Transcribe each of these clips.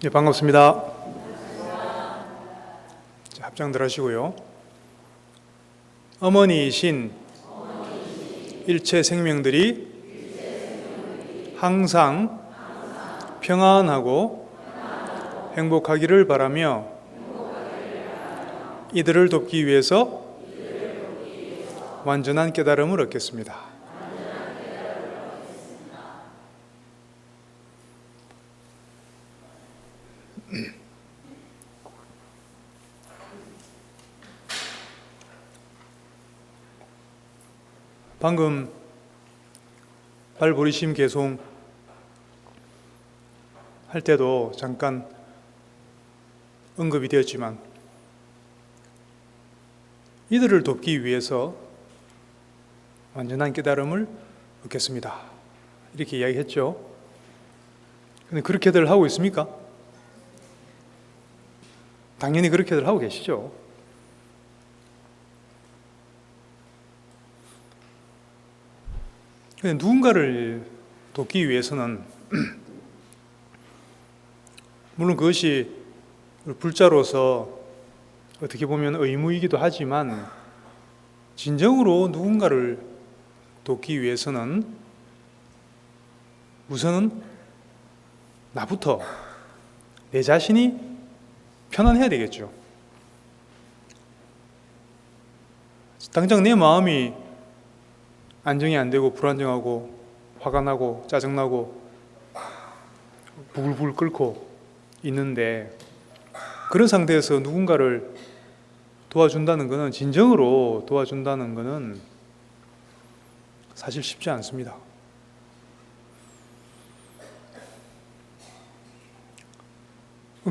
네, 반갑습니다. 자, 합장들 하시고요. 어머니이신 일체 생명들이 항상 평안하고 행복하기를 바라며 이들을 돕기 위해서 완전한 깨달음을 얻겠습니다. 방금 발보리심 개송 할 때도 잠깐 언급이 되었지만 이들을 돕기 위해서 완전한 깨달음을 얻겠습니다. 이렇게 이야기했죠. 근데 그렇게들 하고 있습니까? 당연히 그렇게들 하고 계시죠. 누군가를 돕기 위해서는 물론 그것이 불자로서 어떻게 보면 의무이기도 하지만 진정으로 누군가를 돕기 위해서는 우선은 나부터 내 자신이 편안해야 되겠죠. 당장 내 마음이 안정이 안 되고 불안정하고 화가 나고 짜증나고 부글부글 끓고 있는데 그런 상태에서 누군가를 도와준다는 것은 진정으로 도와준다는 것은 사실 쉽지 않습니다.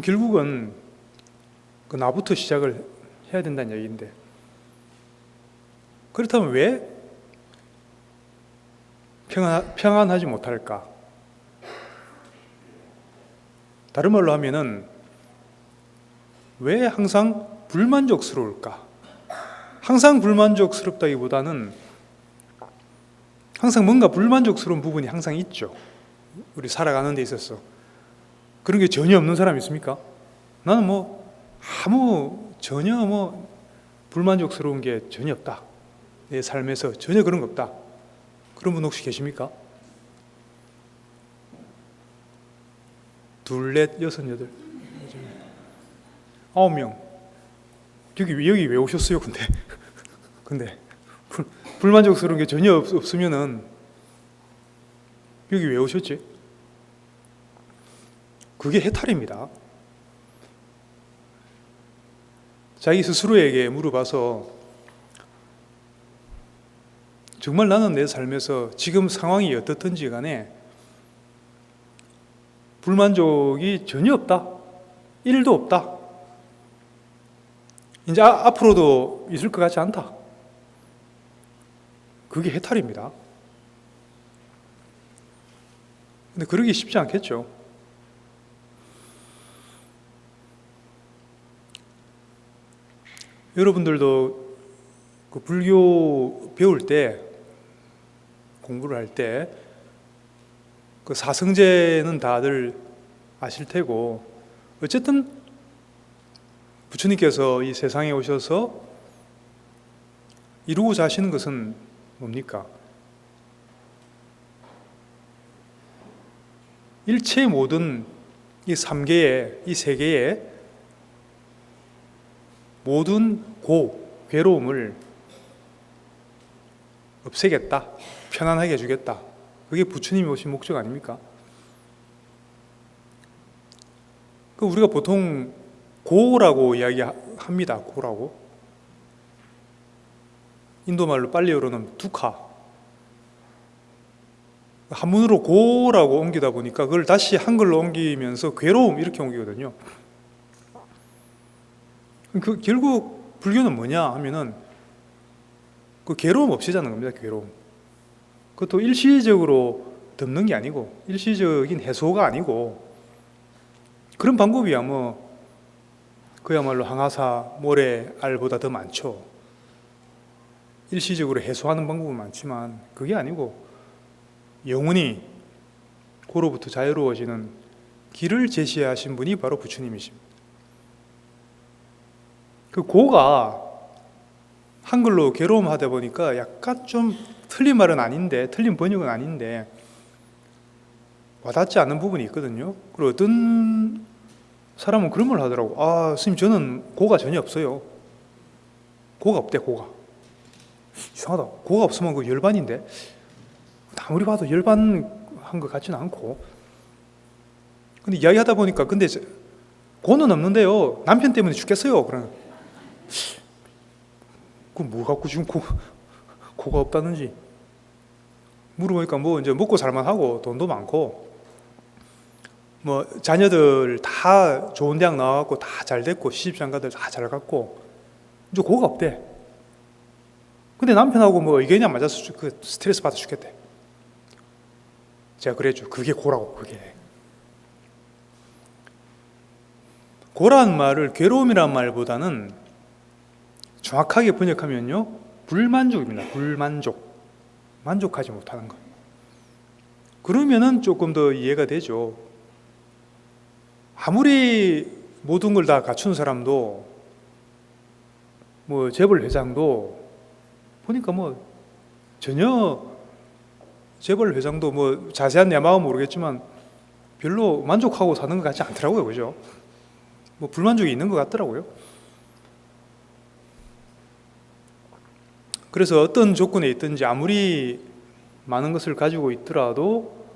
결국은 그 나부터 시작을 해야 된다는 얘기인데 그렇다면 왜 평안하지 못할까? 다른 말로 하면은 왜 항상 불만족스러울까? 항상 불만족스럽다기보다는 항상 뭔가 불만족스러운 부분이 항상 있죠. 우리 살아가는 데 있어서. 그런 게 전혀 없는 사람 있습니까? 나는 전혀 불만족스러운 게 전혀 없다. 내 삶에서 전혀 그런 거 없다. 그런 분 혹시 계십니까? 둘, 넷, 여섯, 여덟, 9명. 여기 왜 오셨어요? 근데 불만족스러운 게 전혀 없으면은 여기 왜 오셨지? 그게 해탈입니다. 자기 스스로에게 물어봐서 정말 나는 내 삶에서 지금 상황이 어떻든지 간에 불만족이 전혀 없다. 1도 없다. 이제 앞으로도 있을 것 같지 않다. 그게 해탈입니다. 근데 그러기 쉽지 않겠죠. 여러분들도 그 불교 배울 때 공부를 할 때 그 사성제는 다들 아실 테고 어쨌든 부처님께서 이 세상에 오셔서 이루고자 하시는 것은 뭡니까? 일체의 모든 이 3개의 이 세계의 모든 괴로움을 없애겠다. 편안하게 해주겠다. 그게 부처님이 오신 목적 아닙니까? 우리가 보통 고라고 이야기합니다. 고라고. 인도말로 빨리어로는 두카. 한문으로 고라고 옮기다 보니까 그걸 다시 한글로 옮기면서 괴로움 이렇게 옮기거든요. 결국 불교는 뭐냐 하면은 그 괴로움 없애자는 겁니다. 괴로움. 그것도 일시적으로 덮는 게 아니고 일시적인 해소가 아니고 그런 방법이야 그야말로 항아사, 모래, 알보다 더 많죠. 일시적으로 해소하는 방법은 많지만 그게 아니고 영원히 고로부터 자유로워지는 길을 제시하신 분이 바로 부처님이십니다. 그 고가 한글로 괴로움하다 보니까 약간 좀 틀린 말은 아닌데, 틀린 번역은 아닌데 와닿지 않는 부분이 있거든요. 그리고 어떤 사람은 그런 말 하더라고. 아, 스님 저는 고가 전혀 없어요. 고가 없대, 고가. 이상하다. 고가 없으면 그 열반인데 아무리 봐도 열반한 것 같지는 않고. 근데 이야기하다 보니까 근데 고는 없는데요. 남편 때문에 죽겠어요. 그러는. 그 뭐 갖고 지금 고가 없다는지 물어보니까 뭐 이제 먹고 살만하고 돈도 많고 뭐 자녀들 다 좋은 대학 나와갖고 다 잘 됐고 시집장가들 다 잘 갔고 이제 고가 없대. 근데 남편하고 뭐 의견이 안 맞아서 그 스트레스 받아 죽겠대. 제가 그랬죠. 그게 고라고. 그게 고라는 말을 괴로움이란 말보다는 정확하게 번역하면요 불만족입니다. 불만족. 만족하지 못하는 것. 그러면은 조금 더 이해가 되죠. 아무리 모든 걸 다 갖춘 사람도 뭐 재벌 회장도 보니까 뭐 전혀 재벌 회장도 뭐 자세한 내 마음은 모르겠지만 별로 만족하고 사는 것 같지 않더라고요. 그죠? 뭐 불만족이 있는 것 같더라고요. 그래서 어떤 조건에 있든지 아무리 많은 것을 가지고 있더라도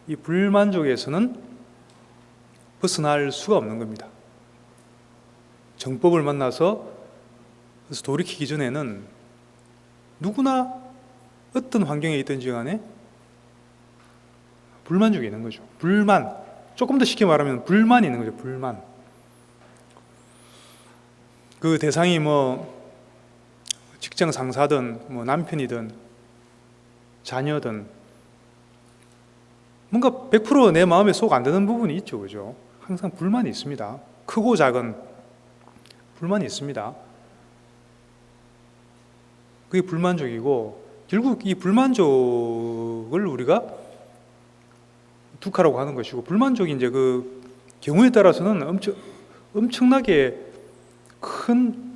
이 불만족에서는 벗어날 수가 없는 겁니다. 정법을 만나서 그래서 돌이키기 전에는 누구나 어떤 환경에 있든지 간에 불만족이 있는 거죠. 불만. 조금 더 쉽게 말하면 불만이 있는 거죠. 불만. 그 대상이 뭐 직장 상사든 뭐 남편이든 자녀든 뭔가 100% 내 마음에 속 안 드는 부분이 있죠. 그죠? 항상 불만이 있습니다. 크고 작은 불만이 있습니다. 그게 불만족이고 결국 이 불만족을 우리가 둑하라고 하는 것이고 불만족이 이제 그 경우에 따라서는 엄청나게 큰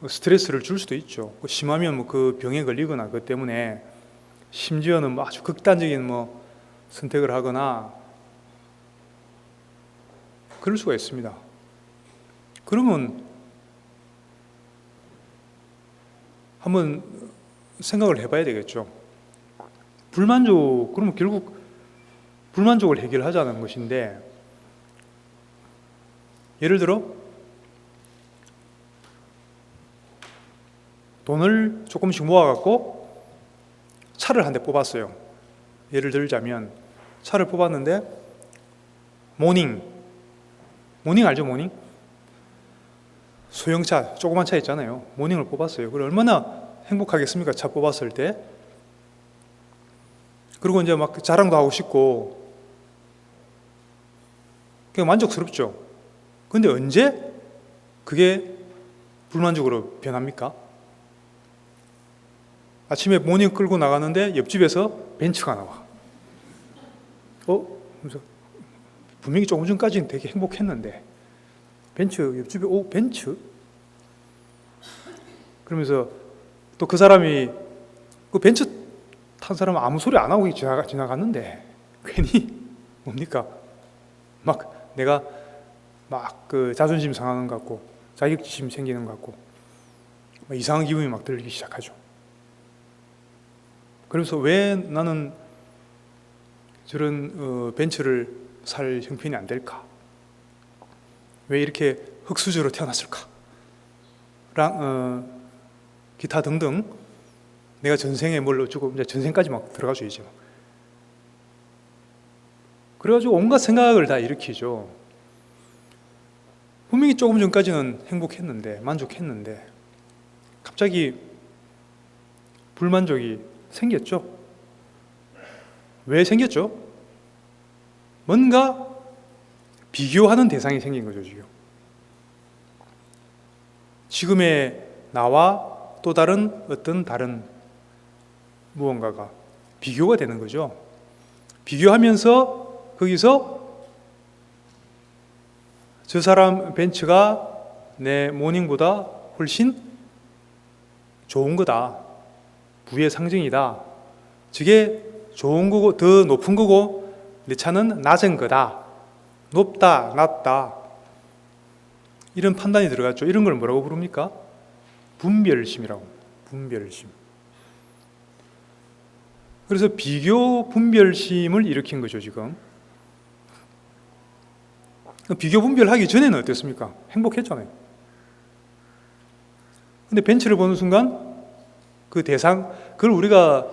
스트레스를 줄 수도 있죠. 심하면 뭐 그 병에 걸리거나 그것 때문에 심지어는 뭐 아주 극단적인 뭐 선택을 하거나 그럴 수가 있습니다. 그러면 한번 생각을 해봐야 되겠죠. 불만족, 그러면 결국 불만족을 해결하자는 것인데 예를 들어 돈을 조금씩 모아갖고 차를 한 대 뽑았어요. 예를 들자면 차를 뽑았는데 모닝 알죠? 모닝? 소형차, 조그만 차 있잖아요. 모닝을 뽑았어요. 그럼 얼마나 행복하겠습니까? 차 뽑았을 때. 그리고 이제 막 자랑도 하고 싶고 그게 만족스럽죠. 근데 언제 그게 불만족으로 변합니까? 아침에 모닝 끌고 나가는데 옆집에서 벤츠가 나와. 그래서 분명히 조금 전까지는 되게 행복했는데 벤츠 옆집에 벤츠? 그러면서 또 그 사람이 그 벤츠 탄 사람은 아무 소리 안 하고 지나갔는데 괜히 뭡니까? 막 내가 막 그 자존심 상하는 것 같고 자격지심 생기는 것 같고 막 이상한 기분이 막 들기 시작하죠. 그래서 왜 나는 저런 벤츠를 살 형편이 안 될까? 왜 이렇게 흙수저로 태어났을까? 기타 등등 내가 전생에 뭘 어쩌고 이제 전생까지 막 들어가죠 이제. 그래가지고 온갖 생각을 다 일으키죠. 분명히 조금 전까지는 행복했는데 만족했는데 갑자기 불만족이 생겼죠. 왜 생겼죠? 뭔가 비교하는 대상이 생긴 거죠, 지금. 지금의 나와 또 다른 어떤 다른 무언가가 비교가 되는 거죠. 비교하면서 거기서 저 사람 벤츠가 내 모닝보다 훨씬 좋은 거다. 부의 상징이다. 저게 좋은 거고 더 높은 거고 내 차는 낮은 거다. 높다, 낮다. 이런 판단이 들어갔죠. 이런 걸 뭐라고 부릅니까? 분별심이라고. 분별심. 그래서 비교 분별심을 일으킨 거죠, 지금. 비교 분별하기 전에는 어땠습니까? 행복했잖아요. 근데 벤츠를 보는 순간 그 대상, 그걸 우리가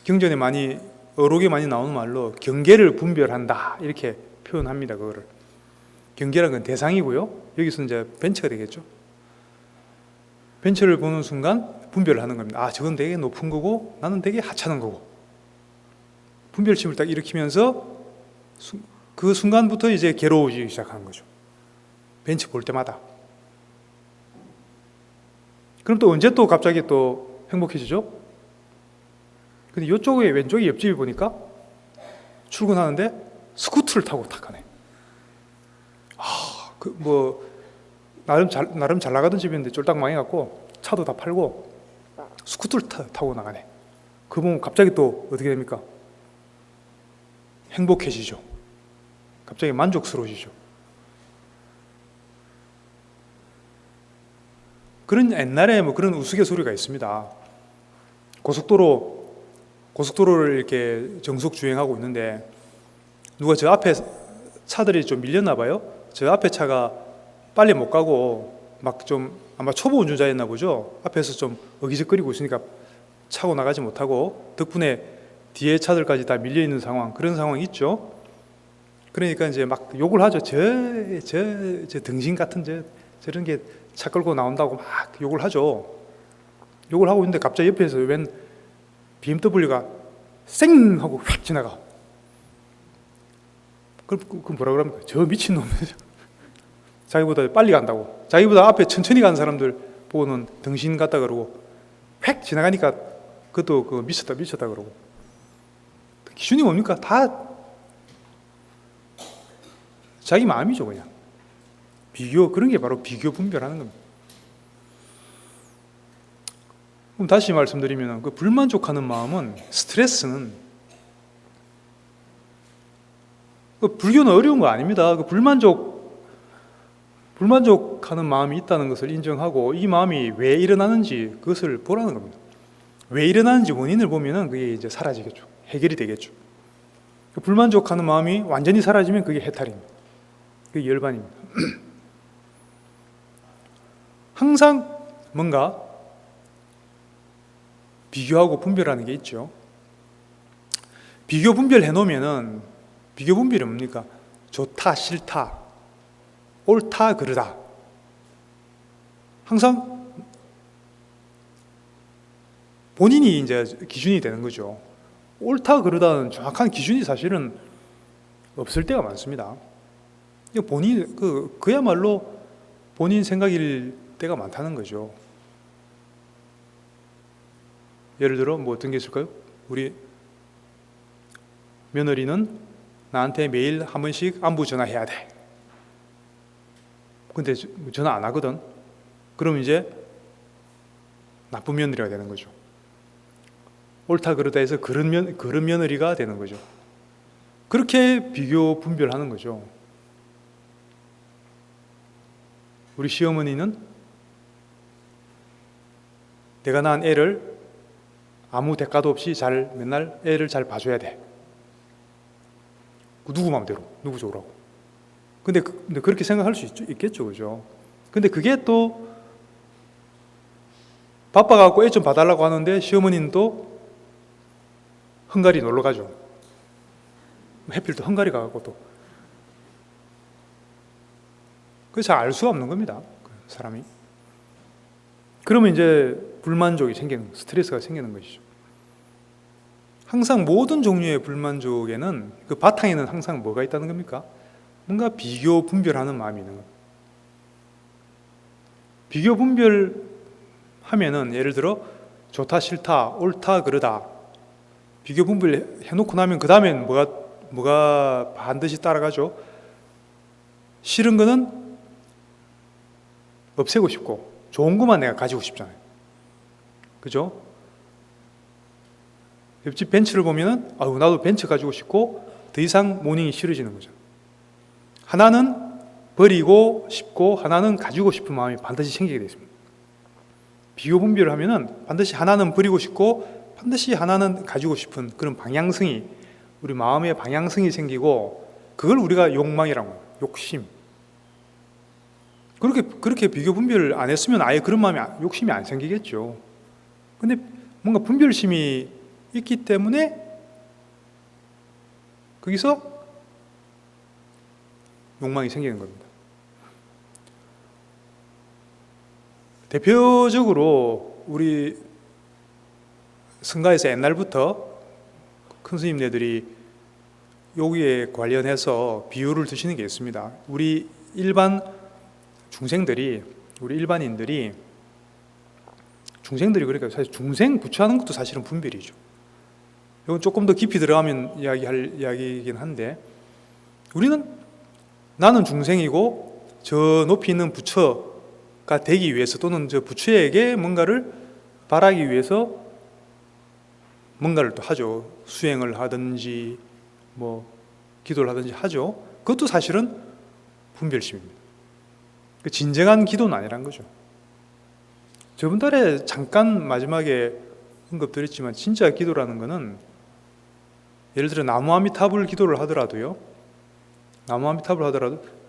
경전에 많이, 어록에 많이 나오는 말로 경계를 분별한다. 이렇게 표현합니다, 그거를. 경계란 건 대상이고요. 여기서 이제 벤츠가 되겠죠. 벤츠를 보는 순간 분별을 하는 겁니다. 아, 저건 되게 높은 거고 나는 되게 하찮은 거고. 분별심을 딱 일으키면서 그 순간부터 이제 괴로워지기 시작하는 거죠. 벤츠 볼 때마다. 그럼 또 언제 또 갑자기 또 행복해지죠? 근데 이쪽에 왼쪽에 옆집에 보니까 출근하는데 스쿠터를 타고 탁 가네. 나름 잘 나가던 집인데 쫄딱 망해갖고 차도 다 팔고 스쿠터를 타고 나가네. 그 보면 갑자기 또 어떻게 됩니까? 행복해지죠. 갑자기 만족스러워지죠. 그런 옛날에 뭐 그런 우스갯소리가 있습니다. 고속도로를 이렇게 정속 주행하고 있는데 누가 저 앞에 차들이 좀 밀렸나 봐요. 저 앞에 차가 빨리 못 가고 막 좀 아마 초보 운전자였나 보죠. 앞에서 좀 어기적거리고 있으니까 차고 나가지 못하고 덕분에 뒤에 차들까지 다 밀려 있는 상황, 그런 상황이 있죠. 그러니까 이제 막 욕을 하죠. 저 등신 같은 저런 게 차 끌고 나온다고 막 욕을 하죠. 욕을 하고 있는데 갑자기 옆에서 웬 BMW가 쌩 하고 휙 지나가. 그럼 뭐라 그럽니까? 저 미친놈. 자기보다 빨리 간다고. 자기보다 앞에 천천히 가는 사람들 보고는 등신 같다 그러고 휙 지나가니까 그것도 미쳤다 그러고. 기준이 뭡니까? 다 자기 마음이죠, 그냥. 그런 게 바로 비교 분별하는 겁니다. 그럼 다시 말씀드리면 그 불만족하는 마음은, 스트레스는, 불교는 어려운 거 아닙니다. 그 불만족하는 마음이 있다는 것을 인정하고 이 마음이 왜 일어나는지 그것을 보라는 겁니다. 왜 일어나는지 원인을 보면은 그게 이제 사라지겠죠. 해결이 되겠죠. 불만족하는 마음이 완전히 사라지면 그게 해탈입니다. 그게 열반입니다. 항상 뭔가 비교하고 분별하는 게 있죠. 비교 분별해 놓으면은, 비교 분별이 뭡니까? 좋다, 싫다, 옳다, 그르다. 항상 본인이 이제 기준이 되는 거죠. 옳다, 그르다는 정확한 기준이 사실은 없을 때가 많습니다. 그야말로 본인 생각일 때가 많다는 거죠. 예를 들어 뭐 어떤 게 있을까요? 우리 며느리는 나한테 매일 한 번씩 안부 전화해야 돼. 근데 전화 안 하거든. 그럼 이제 나쁜 며느리가 되는 거죠. 옳다 그르다 해서 그런 며느리가 되는 거죠. 그렇게 비교 분별하는 거죠. 우리 시어머니는 내가 낳은 애를 아무 대가도 없이 맨날 애를 잘 봐줘야 돼. 누구 마음대로, 누구 좋으라고. 근데 그렇게 생각할 수 있겠죠, 그죠? 근데 그게 또 바빠갖고 애 좀 봐달라고 하는데 시어머니는 또 헝가리 놀러 가죠. 해필 또 헝가리 가갖고 또. 그래서 잘 알 수가 없는 겁니다, 사람이. 그러면 이제 불만족이 생기는, 스트레스가 생기는 것이죠. 항상 모든 종류의 불만족에는 그 바탕에는 항상 뭐가 있다는 겁니까? 뭔가 비교 분별하는 마음이 있는 겁니다. 비교 분별하면은 예를 들어 좋다, 싫다, 옳다, 그르다 비교 분별 해놓고 나면 그 다음엔 뭐가 반드시 따라가죠? 싫은 거는 없애고 싶고 좋은 것만 내가 가지고 싶잖아요. 그죠? 옆집 벤츠를 보면은 나도 벤츠 가지고 싶고 더 이상 모닝이 싫어지는 거죠. 하나는 버리고 싶고 하나는 가지고 싶은 마음이 반드시 생기게 되어 있습니다. 비교 분별을 하면은 반드시 하나는 버리고 싶고 반드시 하나는 가지고 싶은 그런 방향성이, 우리 마음의 방향성이 생기고, 그걸 우리가 욕망이라고 해요. 욕심. 그렇게 비교 분별을 안 했으면 아예 그런 마음이, 욕심이 안 생기겠죠. 근데 뭔가 분별심이 있기 때문에 거기서 욕망이 생기는 겁니다. 대표적으로 우리 성가에서 옛날부터 큰 스님네들이 여기에 관련해서 비유를 드시는 게 있습니다. 우리 일반인들이 그러니까 사실 중생 부처하는 것도 사실은 분별이죠. 이건 조금 더 깊이 들어가면 이야기할 이야기이긴 한데, 나는 중생이고 저 높이 있는 부처가 되기 위해서, 또는 저 부처에게 뭔가를 바라기 위해서 뭔가를 또 하죠. 수행을 하든지 기도를 하든지 하죠. 그것도 사실은 분별심입니다. 진정한 기도는 아니란 거죠. 저번 달에 잠깐 마지막에 언급드렸지만, 진짜 기도라는 것은 예를 들어 나무 아미타불 기도를 하더라도요,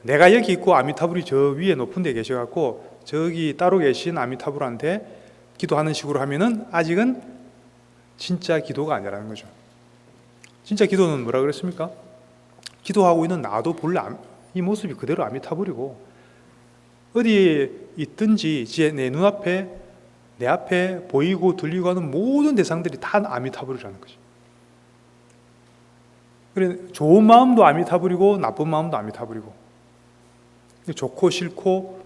내가 여기 있고 아미타불이 저 위에 높은 데 계셔갖고 저기 따로 계신 아미타불한테 기도하는 식으로 하면은 아직은 진짜 기도가 아니라는 거죠. 진짜 기도는 뭐라 그랬습니까? 기도하고 있는 나도 본래 이 모습이 그대로 아미타불이고, 어디에 있든지 내 눈앞에, 내 앞에 보이고 들리고 하는 모든 대상들이 다 아미타불이라는 거죠. 그래, 좋은 마음도 아미타불이고 나쁜 마음도 아미타불이고, 좋고 싫고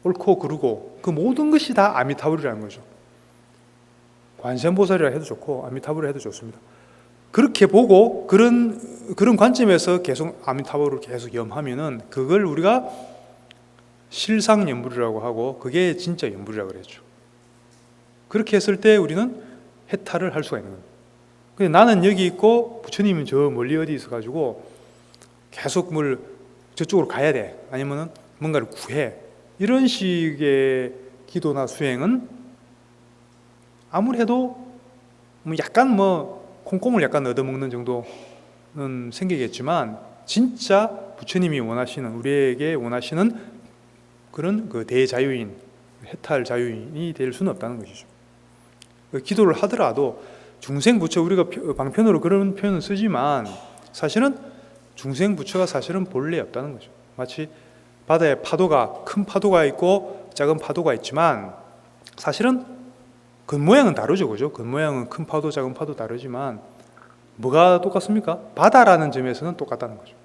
옳고 그르고 그 모든 것이 다 아미타불이라는 거죠. 관세음보살이라 해도 좋고 아미타불이라 해도 좋습니다. 그렇게 보고 그런 관점에서 계속 아미타불을 계속 염하면은 그걸 우리가 실상연불이라고 하고, 그게 진짜 연불이라고 그랬죠. 그렇게 했을 때 우리는 해탈을 할 수가 있는 거예요. 근데 나는 여기 있고 부처님은 저 멀리 어디 있어가지고 계속 저쪽으로 가야 돼, 아니면은 뭔가를 구해, 이런 식의 기도나 수행은 아무리 해도 약간 콩고물 약간 얻어먹는 정도는 생기겠지만, 진짜 부처님이 원하시는, 우리에게 원하시는 그런 대자유인, 해탈 자유인이 될 수는 없다는 것이죠. 기도를 하더라도 중생부처, 우리가 방편으로 그런 표현을 쓰지만 사실은 중생부처가 사실은 본래 없다는 거죠. 마치 바다에 큰 파도가 있고 작은 파도가 있지만 사실은 겉모양은 다르죠. 그죠? 겉모양은 큰 파도 작은 파도 다르지만 뭐가 똑같습니까? 바다라는 점에서는 똑같다는 거죠.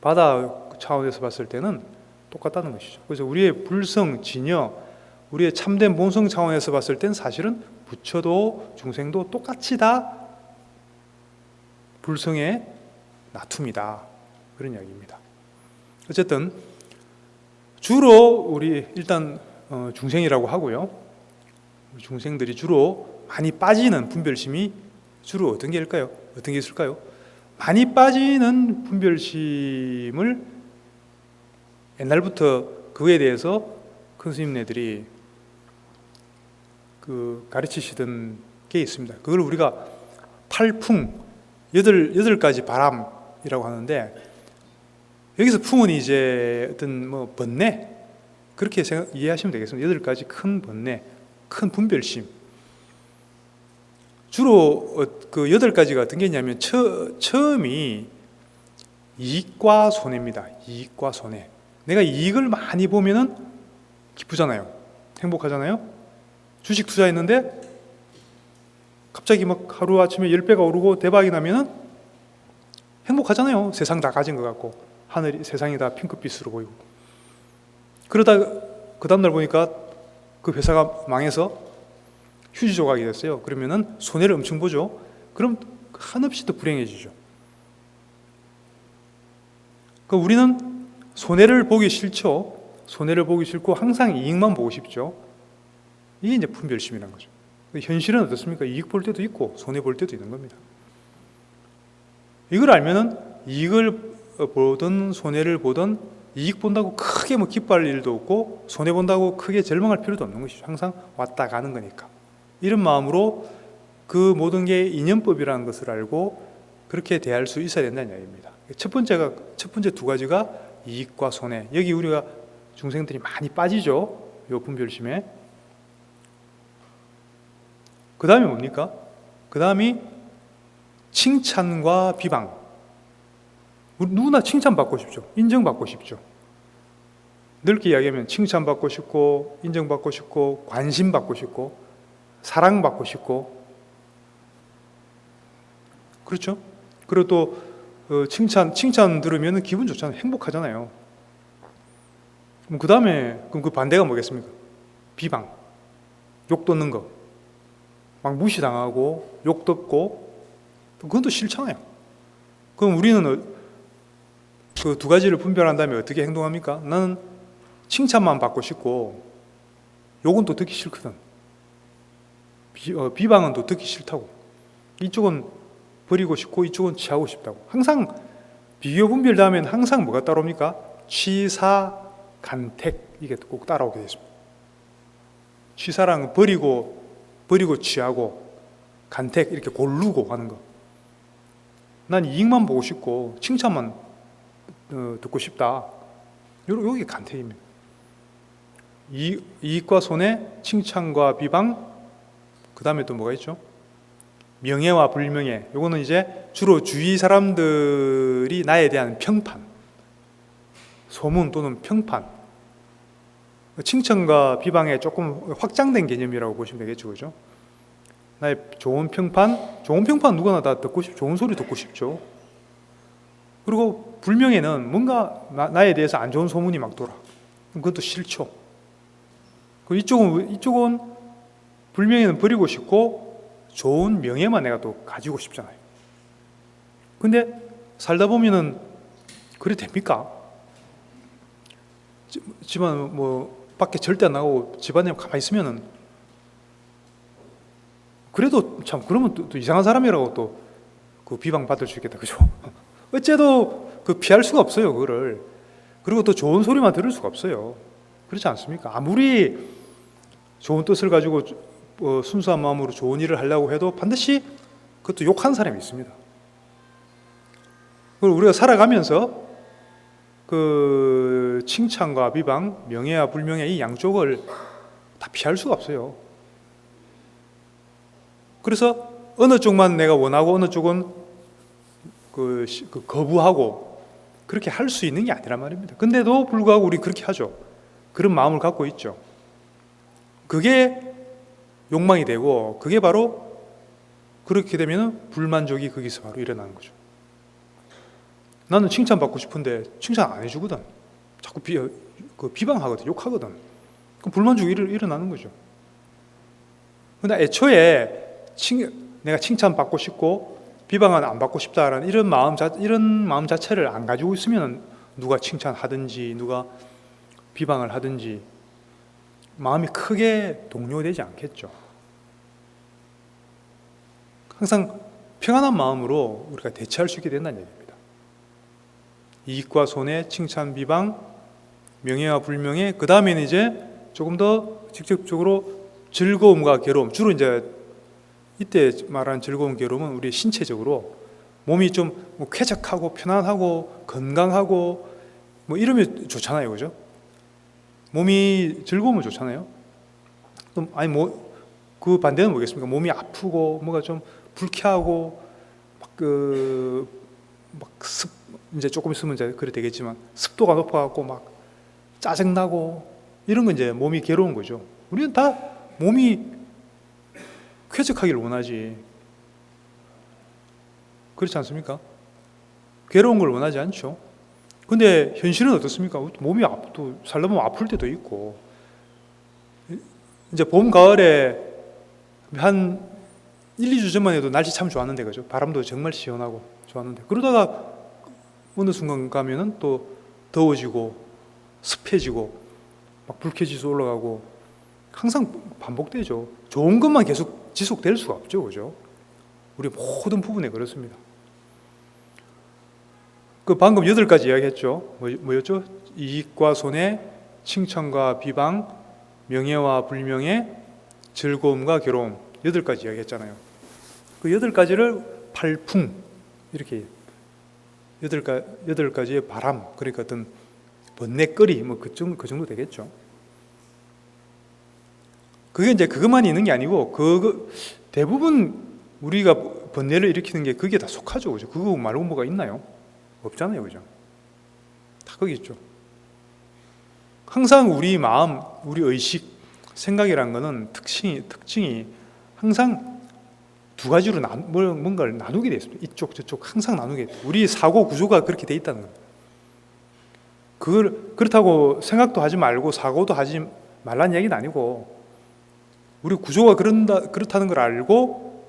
바다 차원에서 봤을 때는 똑같다는 것이죠. 그래서 우리의 불성, 진여, 우리의 참된 본성 차원에서 봤을 땐 사실은 부처도 중생도 똑같이 다 불성의 나툼이다, 그런 이야기입니다. 어쨌든 주로 우리 일단 중생이라고 하고요. 중생들이 주로 많이 빠지는 분별심이 주로 어떤 게 있을까요? 많이 빠지는 분별심을 옛날부터 그에 대해서 큰 스님네들이 가르치시던 게 있습니다. 그걸 우리가 팔풍, 여덟 가지 바람이라고 하는데, 여기서 풍은 이제 어떤 번뇌, 그렇게 이해하시면 되겠습니다. 8가지 큰 번뇌, 큰 분별심. 주로 그 8가지가 어떤 게 있냐면, 처음이 이익과 손해입니다. 이익과 손해. 내가 이익을 많이 보면은 기쁘잖아요. 행복하잖아요. 주식 투자했는데 갑자기 하루아침에 10배가 오르고 대박이 나면은 행복하잖아요. 세상 다 가진 것 같고, 세상이 다 핑크빛으로 보이고. 그러다 그 다음날 보니까 그 회사가 망해서 휴지 조각이 됐어요. 그러면은 손해를 엄청 보죠. 그럼 한없이 더 불행해지죠. 우리는 손해를 보기 싫죠. 손해를 보기 싫고 항상 이익만 보고 싶죠. 이게 이제 분별심이라는 거죠. 현실은 어떻습니까? 이익 볼 때도 있고 손해 볼 때도 있는 겁니다. 이걸 알면은 이익을 보든 손해를 보든 이익 본다고 크게 뭐 기뻐할 일도 없고 손해 본다고 크게 절망할 필요도 없는 것이죠. 항상 왔다 가는 거니까. 이런 마음으로 그 모든 게 인연법이라는 것을 알고 그렇게 대할 수 있어야 된다는 이야기입니다. 첫 번째 두 가지가 이익과 손해. 여기 우리가 중생들이 많이 빠지죠. 요 분별심에. 그 다음에 뭡니까? 그 다음이 칭찬과 비방. 누구나 칭찬받고 싶죠. 인정받고 싶죠. 넓게 이야기하면 칭찬받고 싶고 인정받고 싶고 관심받고 싶고 사랑받고 싶고 그렇죠? 그리고 또 칭찬 들으면 기분 좋잖아요. 행복하잖아요. 그 다음에 그럼 그 반대가 뭐겠습니까? 비방, 욕 듣는 거, 막 무시당하고 욕 듣고 그건 또 싫잖아요. 그럼 우리는 그 두 가지를 분별한 다음에 어떻게 행동합니까? 나는 칭찬만 받고 싶고 욕은 또 듣기 싫거든. 비방은 또 듣기 싫다고. 이쪽은 버리고 싶고 이쪽은 취하고 싶다고. 항상 비교 분별 다음에는 항상 뭐가 따라옵니까? 취사, 간택 이게 꼭 따라오게 되십니다. 취사랑 버리고 취하고 간택 이렇게 고르고 하는 거. 난 이익만 보고 싶고 칭찬만 듣고 싶다. 여기 간택입니다. 이익과 손해, 칭찬과 비방, 그 다음에 또 뭐가 있죠? 명예와 불명예. 요거는 이제 주로 주위 사람들이 나에 대한 평판, 소문 또는 평판. 칭찬과 비방에 조금 확장된 개념이라고 보시면 되겠죠, 그죠? 나의 좋은 평판 누구나 다 듣고 좋은 소리 듣고 싶죠. 그리고 불명예는 뭔가 나에 대해서 안 좋은 소문이 막 돌아. 그것도 싫죠. 이쪽은 불명예는 버리고 싶고 좋은 명예만 내가 또 가지고 싶잖아요. 근데 살다 보면은 그래 됩니까? 집안 뭐 밖에 절대 안 나가고 집안에 가만히 있으면은 그래도 참 그러면 또 이상한 사람이라고 또 그 비방 받을 수 있겠다, 그죠? 어째도 그 피할 수가 없어요, 그거를. 그리고 또 좋은 소리만 들을 수가 없어요. 그렇지 않습니까? 아무리 좋은 뜻을 가지고 순수한 마음으로 좋은 일을 하려고 해도 반드시 그것도 욕하는 사람이 있습니다. 그리고 우리가 살아가면서 그 칭찬과 비방, 명예와 불명예 이 양쪽을 다 피할 수가 없어요. 그래서 어느 쪽만 내가 원하고 어느 쪽은 그 거부하고 그렇게 할 수 있는 게 아니란 말입니다. 근데도 불구하고 우리 그렇게 하죠. 그런 마음을 갖고 있죠. 그게 욕망이 되고 그게 바로 그렇게 되면 불만족이 거기서 바로 일어나는 거죠. 나는 칭찬받고 싶은데 칭찬 안 해주거든. 자꾸 비방하거든, 욕하거든. 그럼 불만족이 일어나는 거죠. 근데 애초에 내가 칭찬받고 싶고 비방은 안 받고 싶다라는 이런 마음 자체를 안 가지고 있으면 누가 칭찬하든지 누가 비방을 하든지 마음이 크게 동요되지 않겠죠. 항상 평안한 마음으로 우리가 대처할 수 있게 된다는 얘기입니다. 이익과 손해, 칭찬, 비방, 명예와 불명예, 그 다음에는 이제 조금 더 직접적으로 즐거움과 괴로움, 주로 이제 이때 말하는 즐거움, 괴로움은 우리 신체적으로 몸이 좀 쾌적하고 편안하고 건강하고 뭐 이러면 좋잖아요, 그죠? 몸이 즐거우면 좋잖아요. 아니 그 반대는 뭐겠습니까? 몸이 아프고 뭐가 좀 불쾌하고 이제 조금 있으면 이제 그래 되겠지만 습도가 높아갖고 막 짜증나고 이런 건 이제 몸이 괴로운 거죠. 우리는 다 몸이 쾌적하기를 원하지. 그렇지 않습니까? 괴로운 걸 원하지 않죠. 근데 현실은 어떻습니까? 몸이 또 살다 보면 아플 때도 있고 이제 봄, 가을에 한 1, 2주 전만 해도 날씨 참 좋았는데 그죠? 바람도 정말 시원하고 좋았는데 그러다가 어느 순간 가면은 또 더워지고 습해지고 막 불쾌지수 올라가고 항상 반복되죠. 좋은 것만 계속 지속될 수가 없죠, 그죠? 우리 모든 부분에 그렇습니다. 그 방금 8가지 이야기했죠. 뭐였죠? 이익과 손해, 칭찬과 비방, 명예와 불명예, 즐거움과 괴로움. 8가지 이야기했잖아요. 그 8가지를 팔풍 이렇게 8가지의 바람, 그러니까 어떤 번뇌거리 뭐 그 정도 되겠죠. 그게 이제 그것만 있는 게 아니고 대부분 우리가 번뇌를 일으키는 게 그게 다 속하죠, 그죠? 그거 말고 뭐가 있나요? 없잖아요, 그죠? 다 거기 있죠. 항상 우리 마음, 우리 의식, 생각이란 거는 특징이 항상 2가지로 뭔가를 나누게 돼 있습니다. 이쪽 저쪽 항상 나누게 돼. 우리 사고 구조가 그렇게 돼 있다는 겁니다. 그렇다고 생각도 하지 말고 사고도 하지 말라는 얘기는 아니고, 우리 구조가 그렇다는 걸 알고,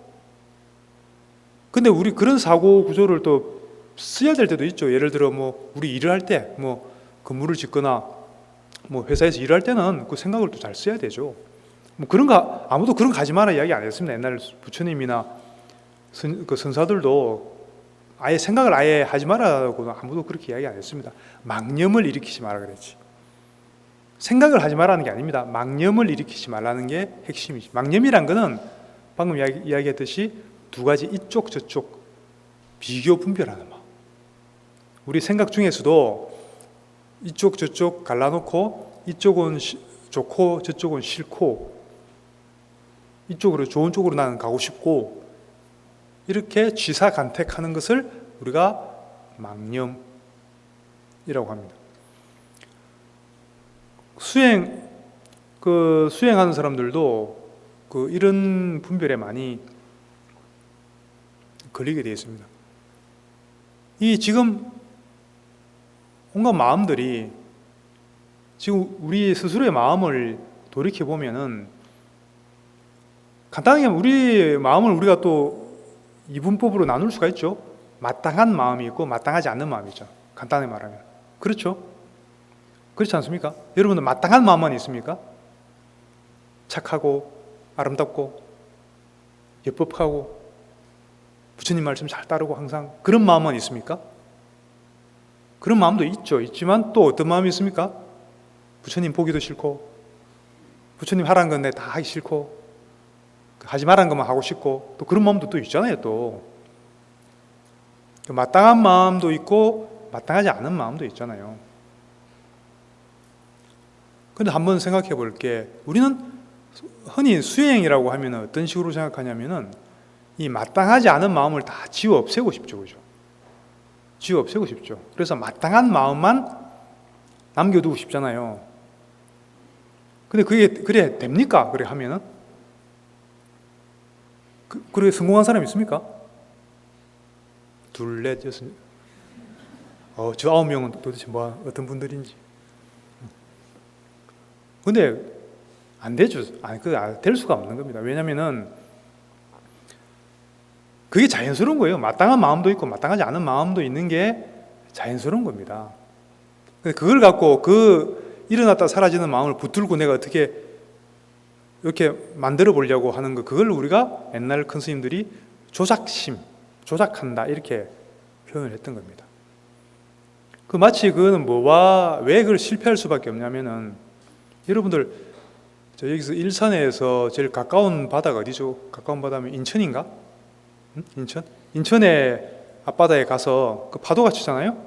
근데 우리 그런 사고 구조를 또 써야 될 때도 있죠. 예를 들어 뭐 우리 일을 할 때, 뭐 건물을 짓거나 뭐 회사에서 일할 때는 그 생각을 또 잘 써야 되죠. 뭐 그런 거 아무도 그런 거 하지 마라 이야기 안 했습니다. 옛날 부처님이나 그 선사들도 아예 생각을 아예 하지 말라고 아무도 그렇게 이야기 안 했습니다. 망념을 일으키지 마라 그랬지. 생각을 하지 말라는 게 아닙니다. 망념을 일으키지 말라는 게 핵심이지. 망념이란 거는 방금 이야기했듯이 2가지 이쪽 저쪽 비교 분별하는 마음. 우리 생각 중에서도 이쪽 저쪽 갈라놓고 이쪽은 좋고 저쪽은 싫고, 이쪽으로 좋은 쪽으로 나는 가고 싶고, 이렇게 취사간택하는 것을 우리가 망념이라고 합니다. 수행하는 사람들도 이런 분별에 많이 걸리게 되어 있습니다. 이 지금 온갖 마음들이 지금 우리 스스로의 마음을 돌이켜 보면은 간단하게 우리 마음을 우리가 또 이분법으로 나눌 수가 있죠. 마땅한 마음이 있고 마땅하지 않는 마음이 있죠. 간단하게 말하면 그렇죠. 그렇지 않습니까? 여러분은 마땅한 마음만 있습니까? 착하고 아름답고 예법하고 부처님 말씀 잘 따르고 항상 그런 마음만 있습니까? 그런 마음도 있지만 또 어떤 마음이 있습니까? 부처님 보기도 싫고, 부처님 하라는 건 다 하기 싫고, 하지 말라는 것만 하고 싶고, 또 그런 마음도 또 있잖아요. 또 마땅한 마음도 있고 마땅하지 않은 마음도 있잖아요. 그런데 한번 생각해 볼게. 우리는 흔히 수행이라고 하면 어떤 식으로 생각하냐면은 이 마땅하지 않은 마음을 다 지워 없애고 싶죠, 그죠? 지워 없애고 싶죠. 그래서 마땅한 마음만 남겨두고 싶잖아요. 근데 그래 됩니까? 그래 하면은 그래 성공한 사람 있습니까? 2, 4, 6. 저 9명은 도대체 어떤 분들인지. 근데 안 되죠. 될 수가 없는 겁니다. 왜냐면은 그게 자연스러운 거예요. 마땅한 마음도 있고 마땅하지 않은 마음도 있는 게 자연스러운 겁니다. 근데 그걸 갖고 일어났다 사라지는 마음을 붙들고 내가 어떻게 이렇게 만들어 보려고 하는 거, 그걸 우리가 옛날 큰 스님들이 조작한다 이렇게 표현을 했던 겁니다. 마치 그거는 왜 그걸 실패할 수밖에 없냐면은, 여러분들 여기서 일산에서 제일 가까운 바다가 어디죠? 가까운 바다면 인천인가? 인천? 인천의 앞바다에 가서 그 파도가 치잖아요.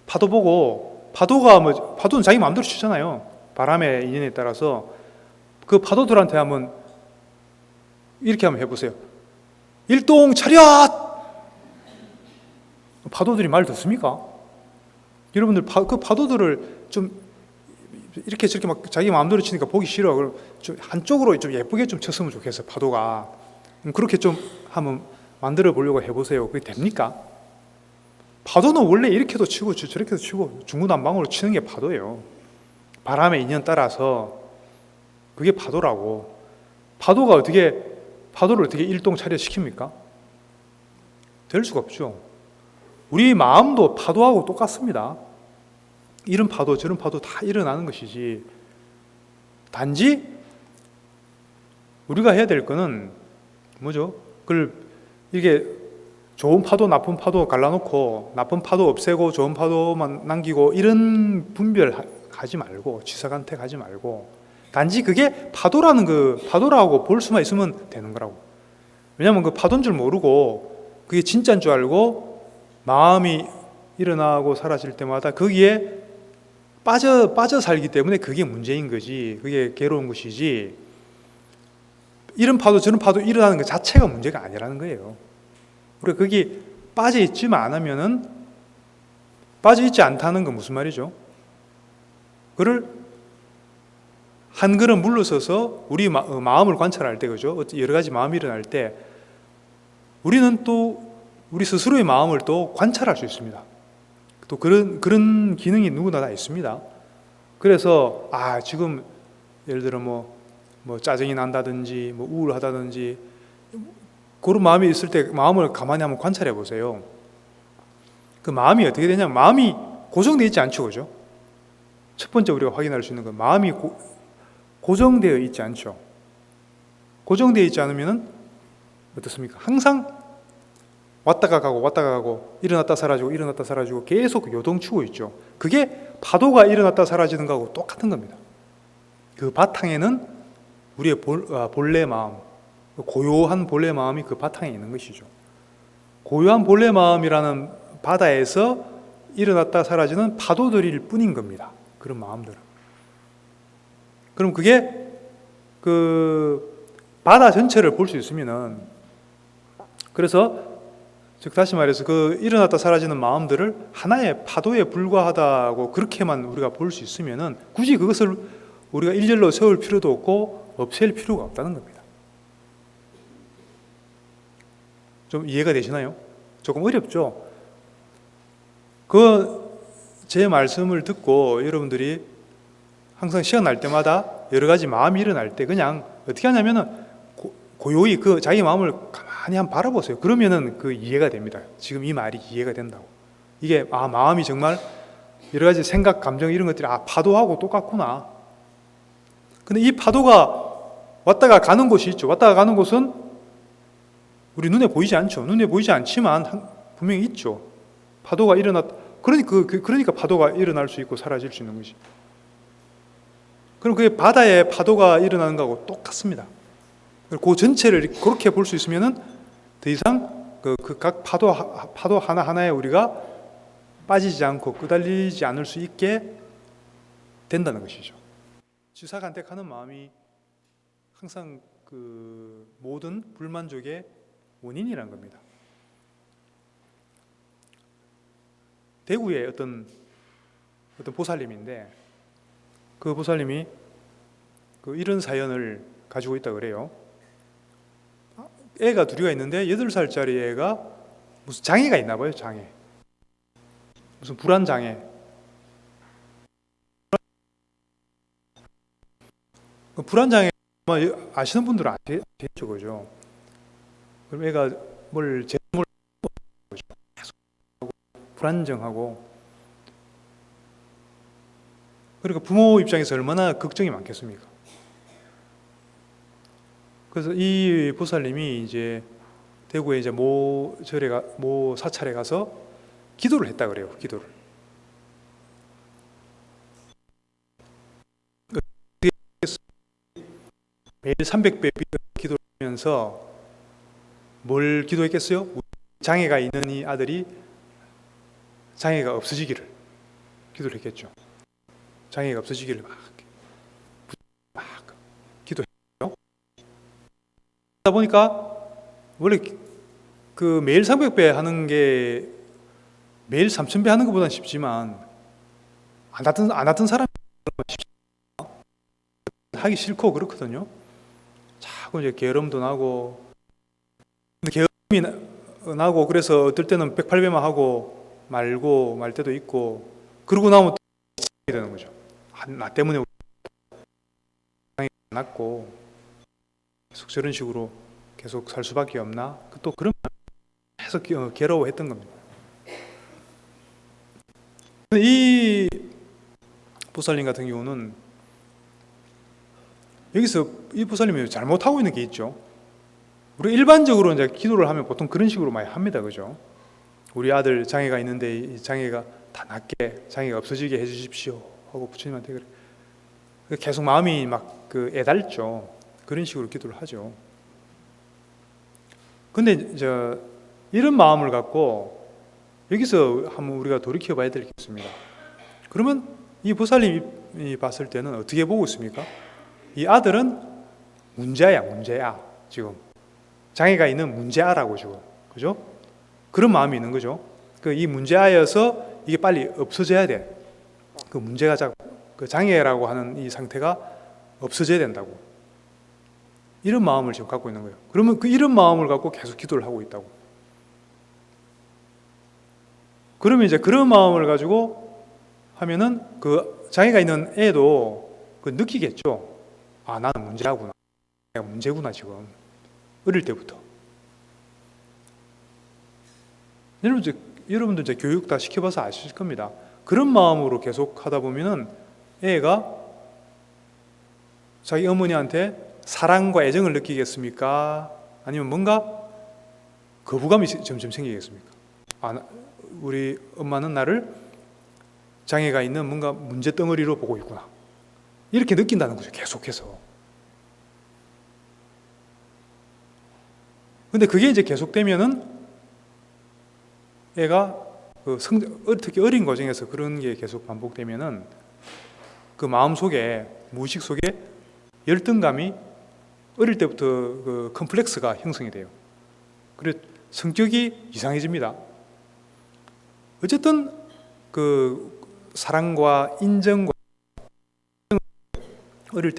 파도 보고 파도는 자기 마음대로 치잖아요. 바람의 인연에 따라서 그 파도들한테 한번 이렇게 한번 해보세요. 일동 차렷! 파도들이 말 듣습니까? 여러분들 그 파도들을 좀 이렇게 저렇게 막 자기 마음대로 치니까 보기 싫어. 그럼 좀 한쪽으로 좀 예쁘게 좀 쳤으면 좋겠어요. 파도가. 그렇게 좀 한번 만들어 보려고 해보세요. 그게 됩니까? 파도는 원래 이렇게도 치고 저렇게도 치고 중구난방으로 치는 게 파도예요. 바람의 인연 따라서 그게 파도라고. 파도를 어떻게 일동차려 시킵니까? 될 수가 없죠. 우리 마음도 파도하고 똑같습니다. 이런 파도 저런 파도 다 일어나는 것이지, 단지 우리가 해야 될 거는 뭐죠? 그걸 이게 좋은 파도 나쁜 파도 갈라놓고 나쁜 파도 없애고 좋은 파도만 남기고 이런 분별하지 말고 취사간택하지 말고, 단지 그게 파도라는 파도라고 볼 수만 있으면 되는 거라고. 왜냐하면 그 파도인 줄 모르고 그게 진짜인 줄 알고 마음이 일어나고 사라질 때마다 거기에 빠져 살기 때문에 그게 문제인 거지, 그게 괴로운 것이지, 이런 파도 저런 파도 일어나는 것 자체가 문제가 아니라는 거예요. 우리가 거기 빠져 있지만 않으면은, 빠져 있지 않다는 건 무슨 말이죠? 그를 한 걸음 물러서서 우리 마음을 관찰할 때, 그죠? 여러 가지 마음이 일어날 때 우리는 또 우리 스스로의 마음을 또 관찰할 수 있습니다. 또 그런 기능이 누구나 다 있습니다. 그래서 지금 예를 들어 뭐 짜증이 난다든지 뭐 우울하다든지 그런 마음이 있을 때 마음을 가만히 한번 관찰해 보세요. 그 마음이 어떻게 되냐면, 마음이 고정되어 있지 않죠, 그죠? 첫 번째 우리가 확인할 수 있는 건 마음이 고정되어 있지 않죠. 고정되어 있지 않으면 어떻습니까? 항상 왔다가 가고 일어났다 사라지고 일어났다 사라지고 계속 요동치고 있죠. 그게 파도가 일어났다 사라지는 거하고 똑같은 겁니다. 그 바탕에는 우리의 본래 마음, 고요한 본래 마음이 그 바탕에 있는 것이죠. 고요한 본래 마음이라는 바다에서 일어났다 사라지는 파도들일 뿐인 겁니다. 그런 마음들은. 그럼 그게 그 바다 전체를 볼 수 있으면은, 그래서 즉 다시 말해서 그 일어났다 사라지는 마음들을 하나의 파도에 불과하다고 그렇게만 우리가 볼 수 있으면은, 굳이 그것을 우리가 일렬로 세울 필요도 없고 없앨 필요가 없다는 겁니다. 좀 이해가 되시나요? 조금 어렵죠? 제 말씀을 듣고 여러분들이 항상 시간 날 때마다 여러 가지 마음이 일어날 때 그냥 어떻게 하냐면은 고요히 그 자기 마음을 가만히 한번 바라보세요. 그러면은 그 이해가 됩니다. 지금 이 말이 이해가 된다고. 이게 마음이 정말 여러 가지 생각, 감정 이런 것들이 파도하고 똑같구나. 근데 이 파도가 왔다가 가는 곳이 있죠. 왔다가 가는 곳은 우리 눈에 보이지 않죠. 눈에 보이지 않지만 분명히 있죠. 파도가 그러니까 파도가 일어날 수 있고 사라질 수 있는 것이. 그럼 그게 바다에 파도가 일어나는 거하고 똑같습니다. 그 전체를 그렇게 볼 수 있으면은 더 이상 각 파도 하나하나에 우리가 빠지지 않고 끄달리지 않을 수 있게 된다는 것이죠. 취사간택하는 마음이 항상 그 모든 불만족의 원인이라는 겁니다. 대구의 어떤 보살님인데, 그 보살님이 이런 사연을 가지고 있다 그래요. 애가 둘이가 있는데 8살짜리 애가 무슨 장애가 있나 봐요. 장애. 무슨 불안장애. 불안장애 아시는 분들은 아시겠죠, 그죠? 그럼 애가 뭘 계속 불안정하고, 그러니까 부모 입장에서 얼마나 걱정이 많겠습니까? 그래서 이 보살님이 이제 대구에 이제 모 사찰에 가서 기도를 했다 그래요. 기도를. 매일 300배 기도를 하면서 뭘 기도했겠어요? 장애가 있는 이 아들이 장애가 없어지기를 기도를 했겠죠. 장애가 없어지기를 막 기도했죠. 그러다 보니까 원래 그 매일 300배 하는 게 매일 3000배 하는 것보다는 쉽지만 안 왔던 사람이 하기 싫고 그렇거든요. 자꾸 이제 게으름도 나고, 근데 게으름이 나고 그래서 어떨 때는 108배만 하고 말고 말 때도 있고, 그러고 나면 또 되는 거죠. 나 때문에 안 났고 계속 저런 식으로 계속 살 수밖에 없나? 또 그런 계속 괴로워했던 겁니다. 이 보살님 같은 경우는 여기서 이 보살님이 잘못하고 있는 게 있죠. 우리 일반적으로 이제 기도를 하면 보통 그런 식으로 많이 합니다, 그죠? 우리 아들 장애가 있는데 이 장애가 다 낫게, 장애가 없어지게 해주십시오 하고 부처님한테 그래. 계속 마음이 막 그 애달죠. 그런 식으로 기도를 하죠. 근데 이제 이런 마음을 갖고 여기서 한번 우리가 돌이켜 봐야 될 게 있습니다. 그러면 이 보살님이 봤을 때는 어떻게 보고 있습니까? 이 아들은 문제야. 지금 장애가 있는 문제아라고 지금, 그죠? 그런 마음이 있는 거죠. 이 문제아여서 이게 빨리 없어져야 돼. 그 문제가 그 장애라고 하는 이 상태가 없어져야 된다고. 이런 마음을 지금 갖고 있는 거예요. 그러면 이런 마음을 갖고 계속 기도를 하고 있다고. 그러면 이제 그런 마음을 가지고 하면은 그 장애가 있는 애도 느끼겠죠. 아, 나는 문제구나. 내가 문제구나, 지금. 어릴 때부터. 여러분들 이제 교육 다 시켜봐서 아실 겁니다. 그런 마음으로 계속 하다 보면은 애가 자기 어머니한테 사랑과 애정을 느끼겠습니까? 아니면 뭔가 거부감이 점점 생기겠습니까? 아, 우리 엄마는 나를 장애가 있는 뭔가 문제덩어리로 보고 있구나. 이렇게 느낀다는 거죠, 계속해서. 근데 그게 이제 계속되면은 애가 특히 어린 과정에서 그런 게 계속 반복되면은 그 마음 속에, 무의식 속에 열등감이 어릴 때부터 그 컴플렉스가 형성이 돼요. 그래서 성격이 이상해집니다. 어쨌든 그 사랑과 인정과 어릴 때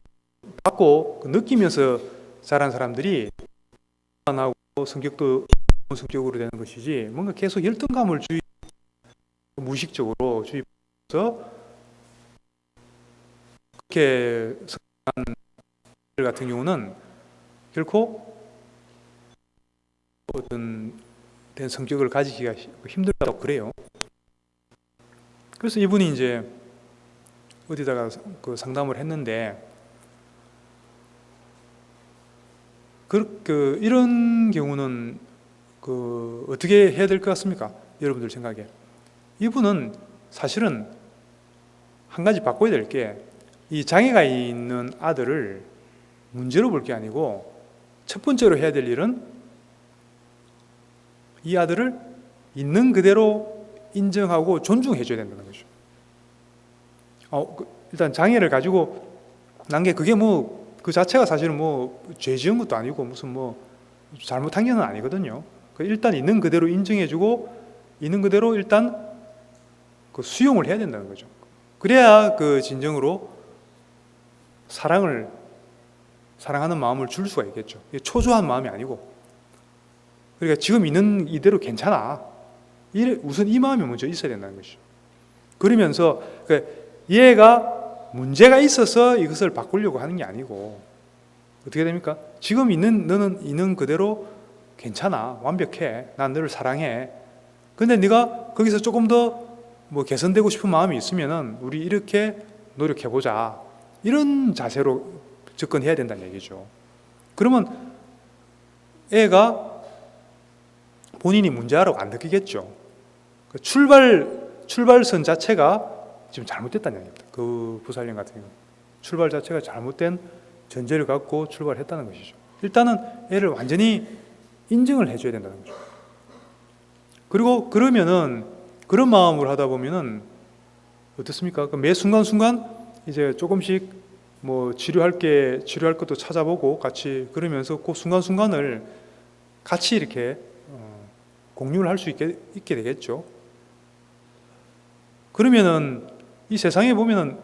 받고 느끼면서 자란 사람들이 하고 성격도 성격으로 되는 것이지, 뭔가 계속 열등감을 무의식적으로 주입해서 그렇게 성장한 들 같은 경우는 결코 어떤 된 성격을 가지기가 힘들다고 그래요. 그래서 이분이 이제 어디다가 그 상담을 했는데, 이런 경우는 어떻게 해야 될 것 같습니까? 여러분들 생각에. 이분은 사실은 한 가지 바꿔야 될 게, 이 장애가 있는 아들을 문제로 볼 게 아니고 첫 번째로 해야 될 일은 이 아들을 있는 그대로 인정하고 존중해 줘야 된다는 거죠. 일단 장애를 가지고 난 게 그게 그 자체가 사실은 죄 지은 것도 아니고 무슨 잘못한 게 아니거든요. 일단 있는 그대로 인정해 주고 있는 그대로 일단 수용을 해야 된다는 거죠. 그래야 진정으로 사랑하는 마음을 줄 수가 있겠죠. 초조한 마음이 아니고. 그러니까 지금 있는 이대로 괜찮아. 우선 이 마음이 먼저 있어야 된다는 것이죠. 그러면서 얘가 문제가 있어서 이것을 바꾸려고 하는 게 아니고, 어떻게 됩니까? 지금 너는 있는 그대로 괜찮아. 완벽해. 난 너를 사랑해. 근데 네가 거기서 조금 더 개선되고 싶은 마음이 있으면은 우리 이렇게 노력해보자. 이런 자세로 접근해야 된다는 얘기죠. 그러면 애가 본인이 문제라고 안 느끼겠죠. 출발선 자체가 지금 잘못됐다는 얘기입니다. 그 보살님 같은 경우 출발 자체가 잘못된 전제를 갖고 출발했다는 것이죠. 일단은 애를 완전히 인정을 해줘야 된다는 거죠. 그리고 그러면은 그런 마음으로 하다 보면은 어떻습니까? 매 순간순간 이제 조금씩 치료할 것도 찾아보고 같이, 그러면서 그 순간순간을 같이 이렇게 공유를 할 수 있게 되겠죠. 그러면은 이 세상에 보면은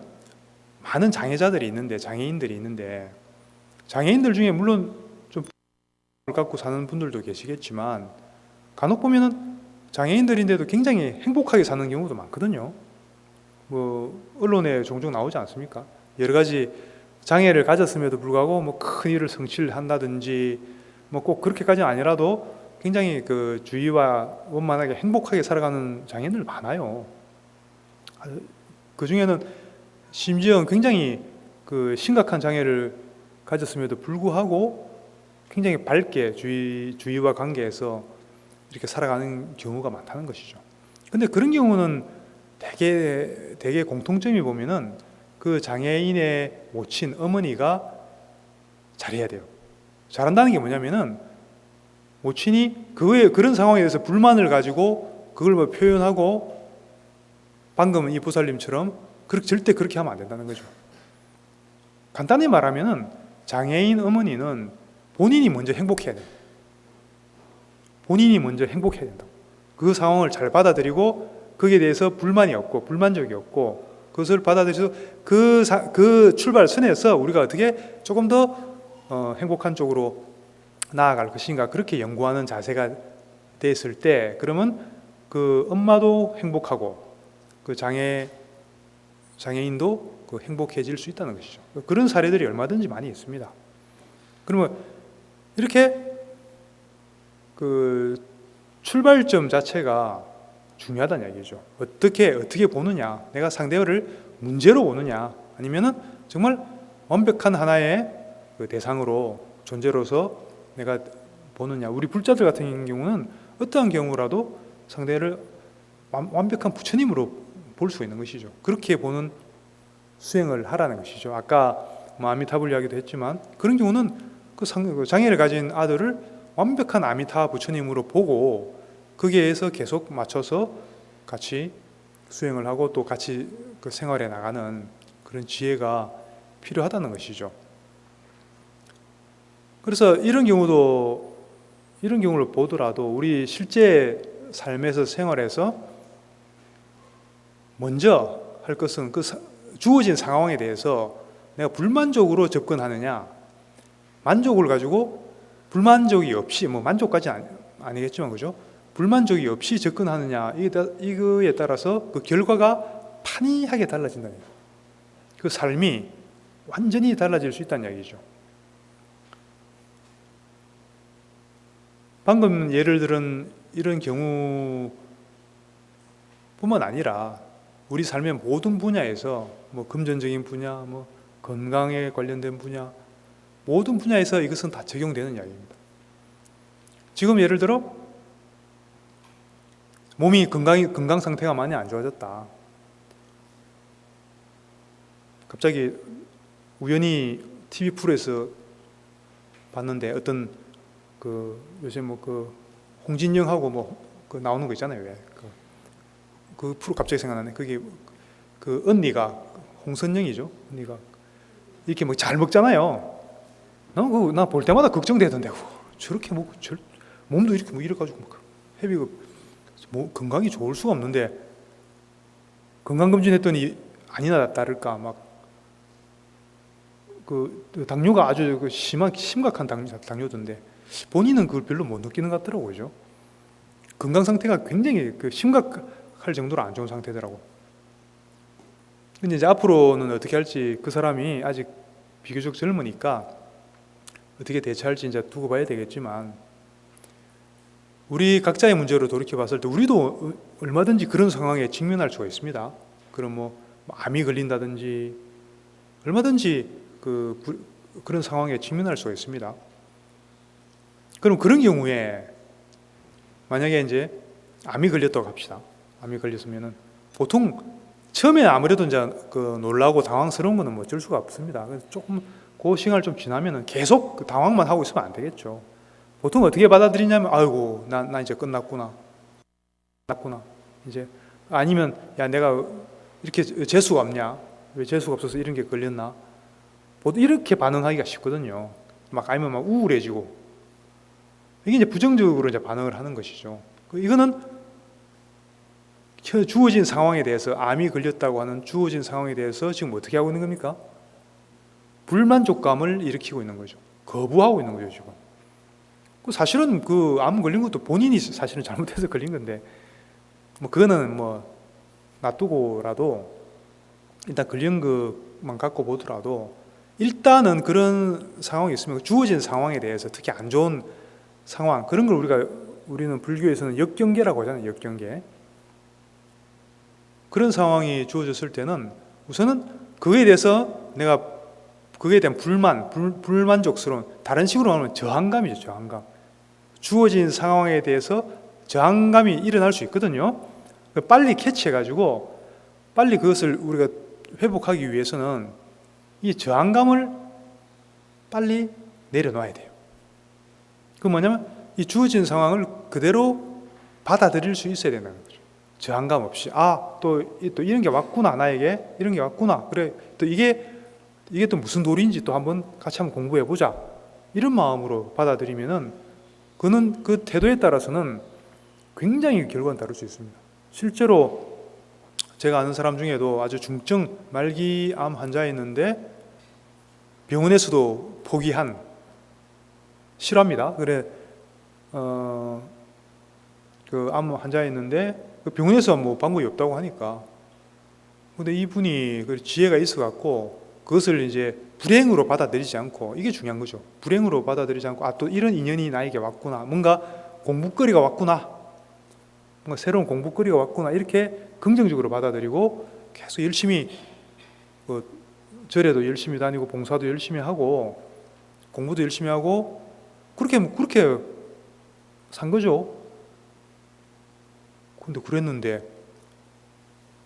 많은 장애인들이 있는데 장애인들 중에 물론 좀 갖고 사는 분들도 계시겠지만 간혹 보면은 장애인들인데도 굉장히 행복하게 사는 경우도 많거든요. 언론에 종종 나오지 않습니까? 여러 가지 장애를 가졌음에도 불구하고 큰 일을 성취한다든지 꼭 그렇게까지는 아니라도 굉장히 주위와 원만하게 행복하게 살아가는 장애인들 많아요. 그 중에는 심지어 굉장히 그 심각한 장애를 가졌음에도 불구하고 굉장히 밝게 주위와 관계에서 이렇게 살아가는 경우가 많다는 것이죠. 근데 그런 경우는 대개 공통점이 보면은 그 장애인의 모친 어머니가 잘해야 돼요. 잘한다는 게 뭐냐면은 모친이 그런 상황에 대해서 불만을 가지고 그걸 뭐 표현하고 방금 이 보살님처럼 절대 그렇게 하면 안 된다는 거죠. 간단히 말하면은 장애인 어머니는 본인이 먼저 행복해야 돼요. 본인이 먼저 행복해야 된다. 그 상황을 잘 받아들이고 거기에 대해서 불만이 없고 불만족이 없고 그것을 받아들여서 그 출발선에서 우리가 어떻게 조금 더 행복한 쪽으로 나아갈 것인가 그렇게 연구하는 자세가 됐을 때 그러면 그 엄마도 행복하고 그 장애인도 그 행복해질 수 있다는 것이죠. 그런 사례들이 얼마든지 많이 있습니다. 그러면 이렇게 그 출발점 자체가 중요하다는 얘기죠. 어떻게 보느냐, 내가 상대를 문제로 보느냐, 아니면은 정말 완벽한 하나의 그 대상으로 존재로서 내가 보느냐. 우리 불자들 같은 경우는 어떠한 경우라도 상대를 완벽한 부처님으로 볼 수 있는 것이죠. 그렇게 보는 수행을 하라는 것이죠. 아까 아미타불 이야기도 했지만 그런 경우는 그 장애를 가진 아들을 완벽한 아미타 부처님으로 보고 거기에서 계속 맞춰서 같이 수행을 하고 또 같이 그 생활에 나가는 그런 지혜가 필요하다는 것이죠. 그래서 이런 경우를 보더라도 우리 실제 삶에서 생활에서 먼저 할 것은 그 주어진 상황에 대해서 내가 불만족으로 접근하느냐, 만족을 가지고 불만족이 없이, 뭐 만족까지는 아니겠지만 그죠? 불만족이 없이 접근하느냐, 이거에 따라서 그 결과가 판이하게 달라진다는 거예요. 그 삶이 완전히 달라질 수 있다는 얘기죠. 방금 예를 들은 이런 경우뿐만 아니라 우리 삶의 모든 분야에서 뭐 금전적인 분야, 뭐 건강에 관련된 분야, 모든 분야에서 이것은 다 적용되는 이야기입니다. 지금 예를 들어 몸이 건강 상태가 많이 안 좋아졌다. 갑자기 우연히 TV 프로에서 봤는데 어떤 그 요새 뭐 그 홍진영하고 뭐 그 나오는 거 있잖아요. 왜 그 프로 갑자기 생각나네. 그게 그 언니가 홍선영이죠. 언니가 이렇게 뭐 잘 먹잖아요. 나 볼 때마다 걱정되던데. 저렇게 먹고 몸도 이렇게 뭐 이래가지고 막 헤비가 뭐 건강이 좋을 수가 없는데 건강검진했더니 아니나 다를까 막 그 당뇨가 아주 그 심각한 당뇨던데 본인은 그걸 별로 못 느끼는 것 같더라고요. 그죠? 건강 상태가 굉장히 그 심각할 정도로 안 좋은 상태더라고. 근데 이제 앞으로는 어떻게 할지 그 사람이 아직 비교적 젊으니까 어떻게 대처할지 이제 두고 봐야 되겠지만 우리 각자의 문제로 돌이켜 봤을 때 우리도 얼마든지 그런 상황에 직면할 수가 있습니다. 그럼 뭐 암이 걸린다든지 얼마든지 그런 상황에 직면할 수가 있습니다. 그럼 그런 경우에 만약에 이제 암이 걸렸다고 합시다. 암이 걸렸으면은 보통 처음에 아무래도 이제 그 놀라고 당황스러운 거는 뭐 어쩔 수가 없습니다. 그래서 조금 그 시간을 좀 지나면은 계속 그 당황만 하고 있으면 안 되겠죠. 보통 어떻게 받아들이냐면 아이고 나 이제 끝났구나. 이제 아니면 야 내가 이렇게 재수가 없냐? 왜 재수가 없어서 이런 게 걸렸나? 보통 이렇게 반응하기가 쉽거든요. 아니면 막 우울해지고 이게 이제 부정적으로 이제 반응을 하는 것이죠. 이거는 주어진 상황에 대해서 암이 걸렸다고 하는 주어진 상황에 대해서 지금 어떻게 하고 있는 겁니까? 불만족감을 일으키고 있는 거죠. 거부하고 있는 거죠, 지금. 사실은 그 암 걸린 것도 본인이 사실은 잘못해서 걸린 건데, 뭐 그거는 뭐 놔두고라도 일단 걸린 것만 갖고 보더라도 일단은 그런 상황이 있으면 주어진 상황에 대해서 특히 안 좋은 상황 그런 걸 우리는 불교에서는 역경계라고 하잖아요. 역경계. 그런 상황이 주어졌을 때는 우선은 그거에 대해서 내가 그거에 대한 불만족스러운, 다른 식으로 말하면 저항감이죠. 저항감. 주어진 상황에 대해서 저항감이 일어날 수 있거든요. 빨리 캐치해가지고 빨리 그것을 우리가 회복하기 위해서는 이 저항감을 빨리 내려놔야 돼요. 그 뭐냐면 이 주어진 상황을 그대로 받아들일 수 있어야 된다는 거죠. 저항감 없이 또 이런 게 왔구나, 나에게 이런 게 왔구나, 그래 또 이게 또 무슨 도리인지 또 한번 같이 한번 공부해 보자, 이런 마음으로 받아들이면은 그는 그 태도에 따라서는 굉장히 결과는 다를 수 있습니다. 실제로 제가 아는 사람 중에도 아주 중증 말기암 환자가 있는데 병원에서도 포기한, 실화입니다. 그래 그 암 환자가 있는데 그 병원에서 뭐 방법이 없다고 하니까, 근데 이분이 그 지혜가 있어갖고 그것을 이제 불행으로 받아들이지 않고, 이게 중요한 거죠. 불행으로 받아들이지 않고 또 이런 인연이 나에게 왔구나, 뭔가 공부거리가 왔구나, 뭔가 새로운 공부거리가 왔구나, 이렇게 긍정적으로 받아들이고 계속 열심히 절에도 열심히 다니고 봉사도 열심히 하고 공부도 열심히 하고 그렇게 산 거죠. 근데 그랬는데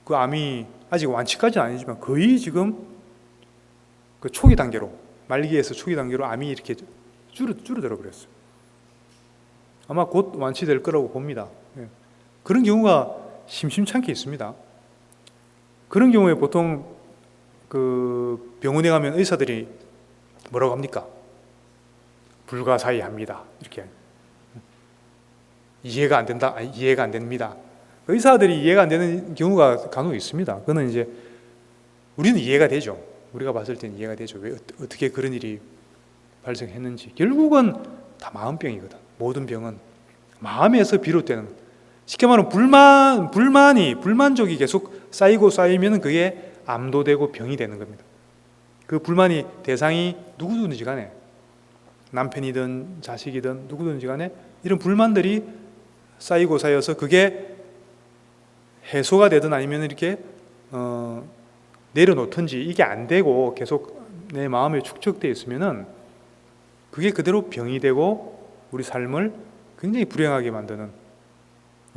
그 암이 아직 완치까지는 아니지만 거의 지금 그 초기 단계로, 말기에서 초기 단계로 암이 이렇게 줄어들어 버렸어요. 아마 곧 완치될 거라고 봅니다. 그런 경우가 심심찮게 있습니다. 그런 경우에 보통 그 병원에 가면 의사들이 뭐라고 합니까? 불가사의합니다. 이렇게. 이해가 안 된다. 이해가 안 됩니다. 의사들이 이해가 안 되는 경우가 간혹 있습니다. 그거는 이제 우리는 이해가 되죠. 우리가 봤을 때는 이해가 되죠. 왜 어떻게 그런 일이 발생했는지. 결국은 다 마음병이거든. 모든 병은 마음에서 비롯되는, 쉽게 말하면 불만족이 계속 쌓이면 그게 암도 되고 병이 되는 겁니다. 그 불만이 대상이 누구든지 간에, 남편이든 자식이든 누구든지 간에 이런 불만들이 쌓여서 그게 해소가 되든 아니면 이렇게 내려놓든지 이게 안 되고 계속 내 마음에 축적되어 있으면은 그게 그대로 병이 되고 우리 삶을 굉장히 불행하게 만드는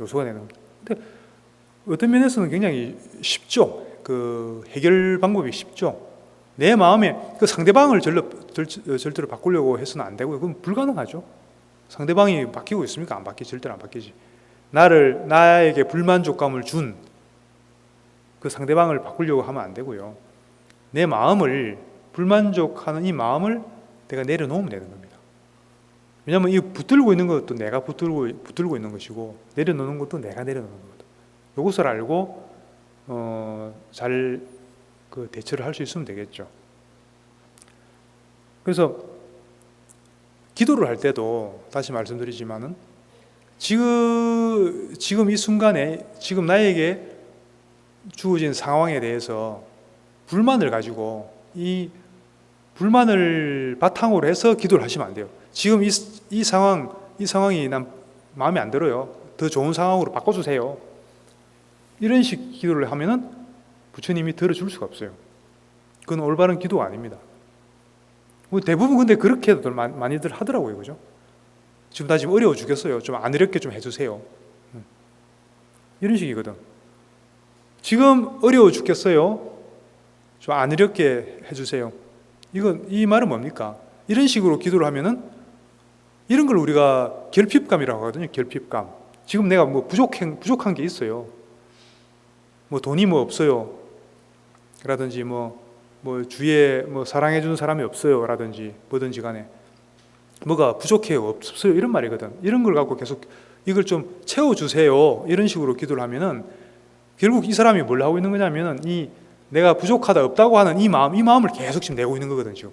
요소가 되는 겁니다. 근데 어떤 면에서는 굉장히 쉽죠. 그 해결 방법이 쉽죠. 내 마음에 그 상대방을 절대로 바꾸려고 해서는 안 되고요. 그건 불가능하죠. 상대방이 바뀌고 있습니까? 안 바뀌지. 절대로 안 바뀌지. 나에게 불만족감을 준 그 상대방을 바꾸려고 하면 안 되고요. 내 마음을, 불만족하는 이 마음을 내가 내려놓으면 되는 겁니다. 왜냐하면 이 붙들고 있는 것도 내가 붙들고 있는 것이고, 내려놓는 것도 내가 내려놓는 거거든. 이것을 알고 잘 그 대처를 할 수 있으면 되겠죠. 그래서 기도를 할 때도 다시 말씀드리지만은 지금 이 순간에 지금 나에게 주어진 상황에 대해서 불만을 가지고 이 불만을 바탕으로 해서 기도를 하시면 안 돼요. 지금 이 상황이 난 마음에 안 들어요. 더 좋은 상황으로 바꿔주세요. 이런 식 기도를 하면은 부처님이 들어줄 수가 없어요. 그건 올바른 기도가 아닙니다. 대부분 근데 그렇게도 많이들 하더라고요. 그죠? 지금 나 지금 어려워 죽겠어요. 좀 안 어렵게 좀 해주세요. 이런 식이거든. 지금 어려워 죽겠어요. 좀 안 어렵게 해주세요. 이 말은 뭡니까? 이런 식으로 기도를 하면은 이런 걸 우리가 결핍감이라고 하거든요. 결핍감. 지금 내가 뭐 부족한 게 있어요. 뭐 돈이 뭐 없어요. 라든지 뭐 주위에 뭐 사랑해주는 사람이 없어요. 라든지 뭐든지 간에 뭐가 부족해요. 없어요. 이런 말이거든. 이런 걸 갖고 계속 이걸 좀 채워주세요. 이런 식으로 기도를 하면은 결국 이 사람이 뭘 하고 있는 거냐면은 내가 부족하다, 없다고 하는 이 마음을 계속 지금 내고 있는 거거든. 지금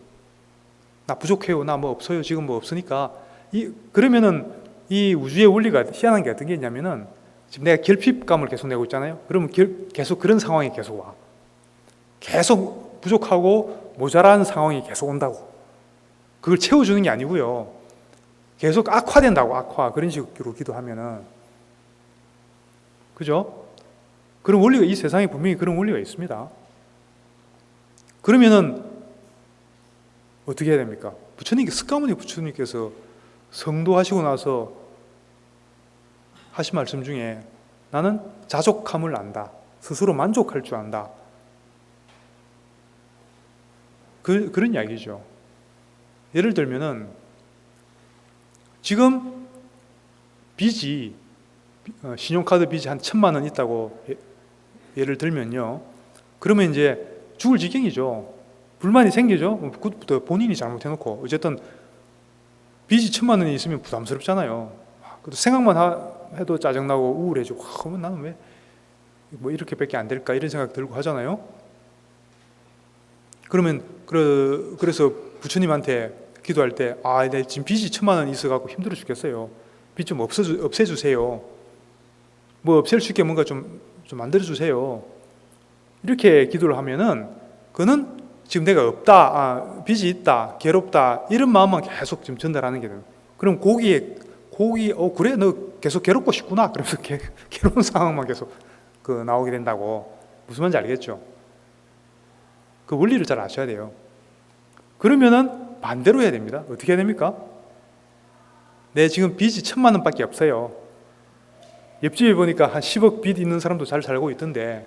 나 부족해요. 나 뭐 없어요. 지금 뭐 없으니까 그러면은 이 우주의 원리가 희한한 게 어떤 게 있냐면은 지금 내가 결핍감을 계속 내고 있잖아요. 그러면 계속 그런 상황이 계속 와. 계속 부족하고 모자란 상황이 계속 온다고. 그걸 채워주는 게 아니고요. 계속 악화된다고. 그런 식으로 기도하면은. 그죠? 그런 원리가 이 세상에 분명히 그런 원리가 있습니다. 그러면은 어떻게 해야 됩니까? 스가모니 부처님께서 성도하시고 나서 하신 말씀 중에 나는 자족함을 안다. 스스로 만족할 줄 안다. 그런 이야기죠. 예를 들면은 지금 빚이 신용카드 빚이 한 1,000만 원 있다고 예를 들면요. 그러면 이제 죽을 지경이죠. 불만이 생기죠. 그것부터 본인이 잘못해놓고 어쨌든 빚이 1,000만 원이 있으면 부담스럽잖아요. 그래도 생각만 해도 짜증나고 우울해지고 그러면 나는 왜 뭐 이렇게밖에 안 될까 이런 생각 들고 하잖아요. 그러면 그래서 부처님한테 기도할 때 내 지금 빚이 1,000만 원 있어갖고 힘들어 죽겠어요. 빚 좀 없애주세요. 뭐 없앨 수 있게 뭔가 좀 만들어주세요. 이렇게 기도를 하면은 그는 지금 내가 없다, 빚이 있다, 괴롭다 이런 마음만 계속 지금 전달하는 게 돼요. 그럼 그래 너 계속 괴롭고 싶구나. 그러면서 괴로운 상황만 계속 나오게 된다고. 무슨 말인지 알겠죠? 그 원리를 잘 아셔야 돼요. 그러면은 반대로 해야 됩니다. 어떻게 해야 됩니까? 내 지금 빚이 1,000만 원밖에 없어요. 옆집에 보니까 한 10억 빚 있는 사람도 잘 살고 있던데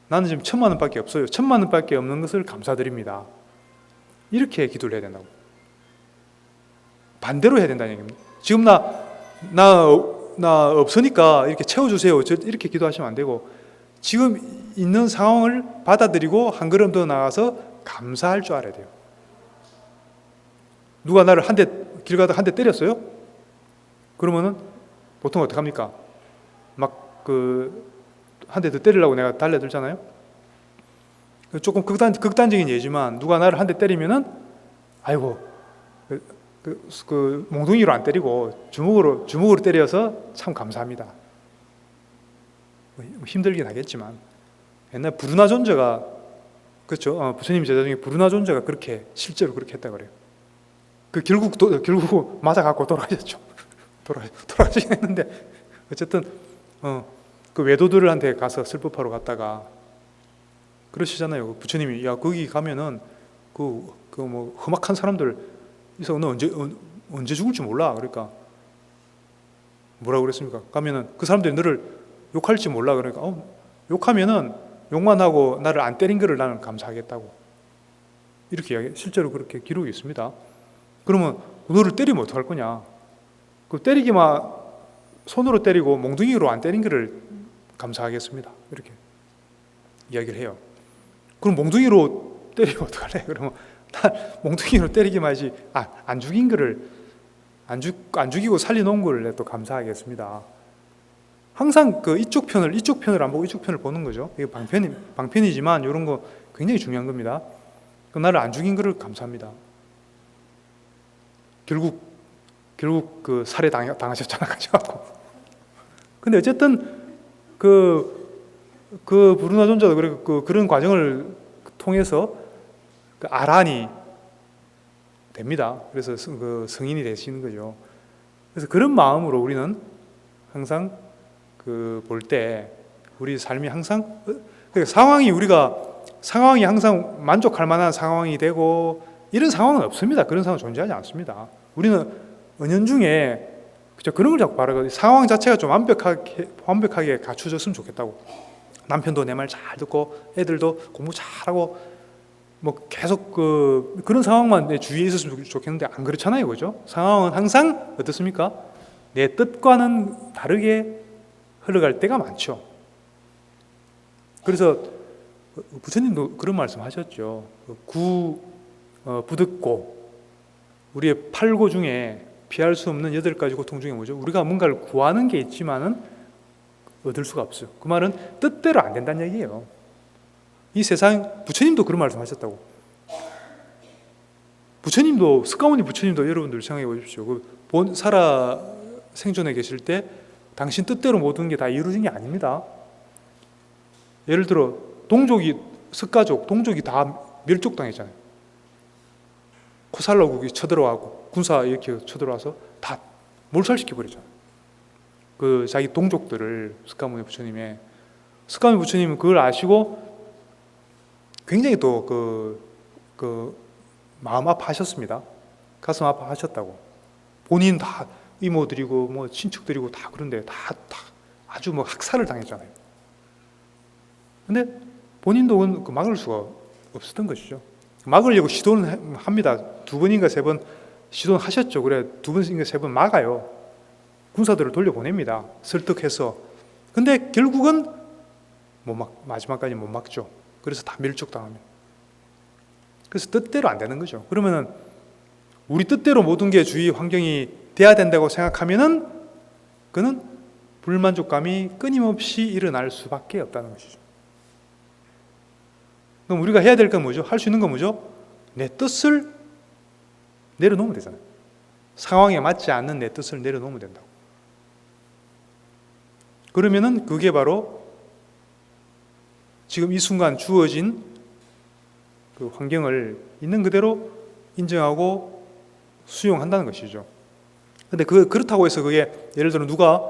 나는 지금 1,000만 원밖에 없어요. 1,000만 원밖에 없는 것을 감사드립니다. 이렇게 기도를 해야 된다고. 반대로 해야 된다는 얘기입니다. 지금 나 없으니까 이렇게 채워주세요. 이렇게 기도하시면 안 되고 지금 있는 상황을 받아들이고 한 걸음 더 나가서 감사할 줄 알아야 돼요. 누가 나를 길 가다가 한 대 때렸어요? 그러면은 보통 어떻게 합니까? 막 한 대 더 때리려고 내가 달려들잖아요. 조금 극단적인 예지만 누가 나를 한 대 때리면은 아이고 몽둥이로 안 때리고 주먹으로 때려서 참 감사합니다. 힘들긴 하겠지만 옛날 부르나 존자가 그렇죠. 부처님 제자 중에 부르나 존자가 실제로 그렇게 했다 그래요. 결국 맞아갖고 돌아가셨죠. 돌아가시긴 했는데 어쨌든 그 외도들한테 가서 슬퍼하러 갔다가 그러시잖아요. 부처님이 야 거기 가면은 뭐 험악한 사람들 있어 너 언제 죽을지 몰라. 그러니까 뭐라고 그랬습니까? 가면은 그 사람들이 너를 욕할지 몰라. 그러니까 욕하면은 욕만 하고 나를 안 때린 거를 나는 감사하겠다고 이렇게 이야기. 실제로 그렇게 기록이 있습니다. 그러면 너를 때리면 어떡할 거냐? 때리기만 손으로 때리고 몽둥이로 안 때린 거를 감사하겠습니다. 이렇게 이야기를 해요. 그럼 몽둥이로 때리면 어떡할래? 그러면 몽둥이로 때리기만 하지 안 죽인 거를 안 죽이고 살려놓은 거를 또 감사하겠습니다. 항상 이쪽 편을 안 보고 이쪽 편을 보는 거죠. 이게 방편이지만 이런 거 굉장히 중요한 겁니다. 나를 안 죽인 거를 감사합니다. 결국 살해 당하셨잖아 가지고. 근데 어쨌든 부르나 존자도 그런 과정을 통해서 아란이 됩니다. 그래서 성인이 되시는 거죠. 그래서 그런 마음으로 우리는 항상 볼 때 우리 삶이 항상 상황이 항상 만족할 만한 상황이 되고 이런 상황은 없습니다. 그런 상황은 존재하지 않습니다. 우리는 은연중에 그런 걸 자꾸 바라거든요. 상황 자체가 좀 완벽하게 갖춰졌으면 좋겠다고. 남편도 내 말 잘 듣고 애들도 공부 잘하고 뭐 계속 그런 상황만 내 주위에 있었으면 좋겠는데 안 그렇잖아요. 그죠? 상황은 항상 어떻습니까? 내 뜻과는 다르게 흘러갈 때가 많죠. 그래서 부처님도 그런 말씀 하셨죠. 부득고 우리의 8고 중에 피할 수 없는 8가지 고통 중에 뭐죠? 우리가 뭔가를 구하는 게 있지만은 얻을 수가 없어요. 그 말은 뜻대로 안 된다는 얘기예요. 이 세상 부처님도 그런 말씀 하셨다고. 스가모니 부처님도 여러분들 생각해 보십시오. 살아 생존해 계실 때 당신 뜻대로 모든 게 다 이루어진 게 아닙니다. 예를 들어 석가족 동족이 다 멸족당했잖아요. 코살라국이 쳐들어와고 군사 이렇게 쳐들어와서 다 몰살시켜 버리잖아요. 자기 동족들을 스가모니 부처님은 그걸 아시고 굉장히 또 마음 아파하셨습니다. 가슴 아파하셨다고. 본인 다 이모들이고 뭐 친척들이고 다 그런데 다 아주 뭐 학살을 당했잖아요. 근데 본인도 그 막을 수가 없었던 것이죠. 막으려고 시도는 합니다. 2번인가 3번 시도는 하셨죠. 그래 2번인가 3번 막아요. 군사들을 돌려보냅니다. 설득해서. 근데 결국은 마지막까지 못 막죠. 그래서 다 멸족당합니다. 그래서 뜻대로 안 되는 거죠. 그러면은 우리 뜻대로 모든 게 주위 환경이 돼야 된다고 생각하면은 그는 불만족감이 끊임없이 일어날 수밖에 없다는 것이죠. 그럼 우리가 해야 될 건 뭐죠? 할 수 있는 건 뭐죠? 내 뜻을 내려놓으면 되잖아요. 상황에 맞지 않는 내 뜻을 내려놓으면 된다고. 그러면은 그게 바로 지금 이 순간 주어진 그 환경을 있는 그대로 인정하고 수용한다는 것이죠. 근데 그렇다고 해서 그게 예를 들어 누가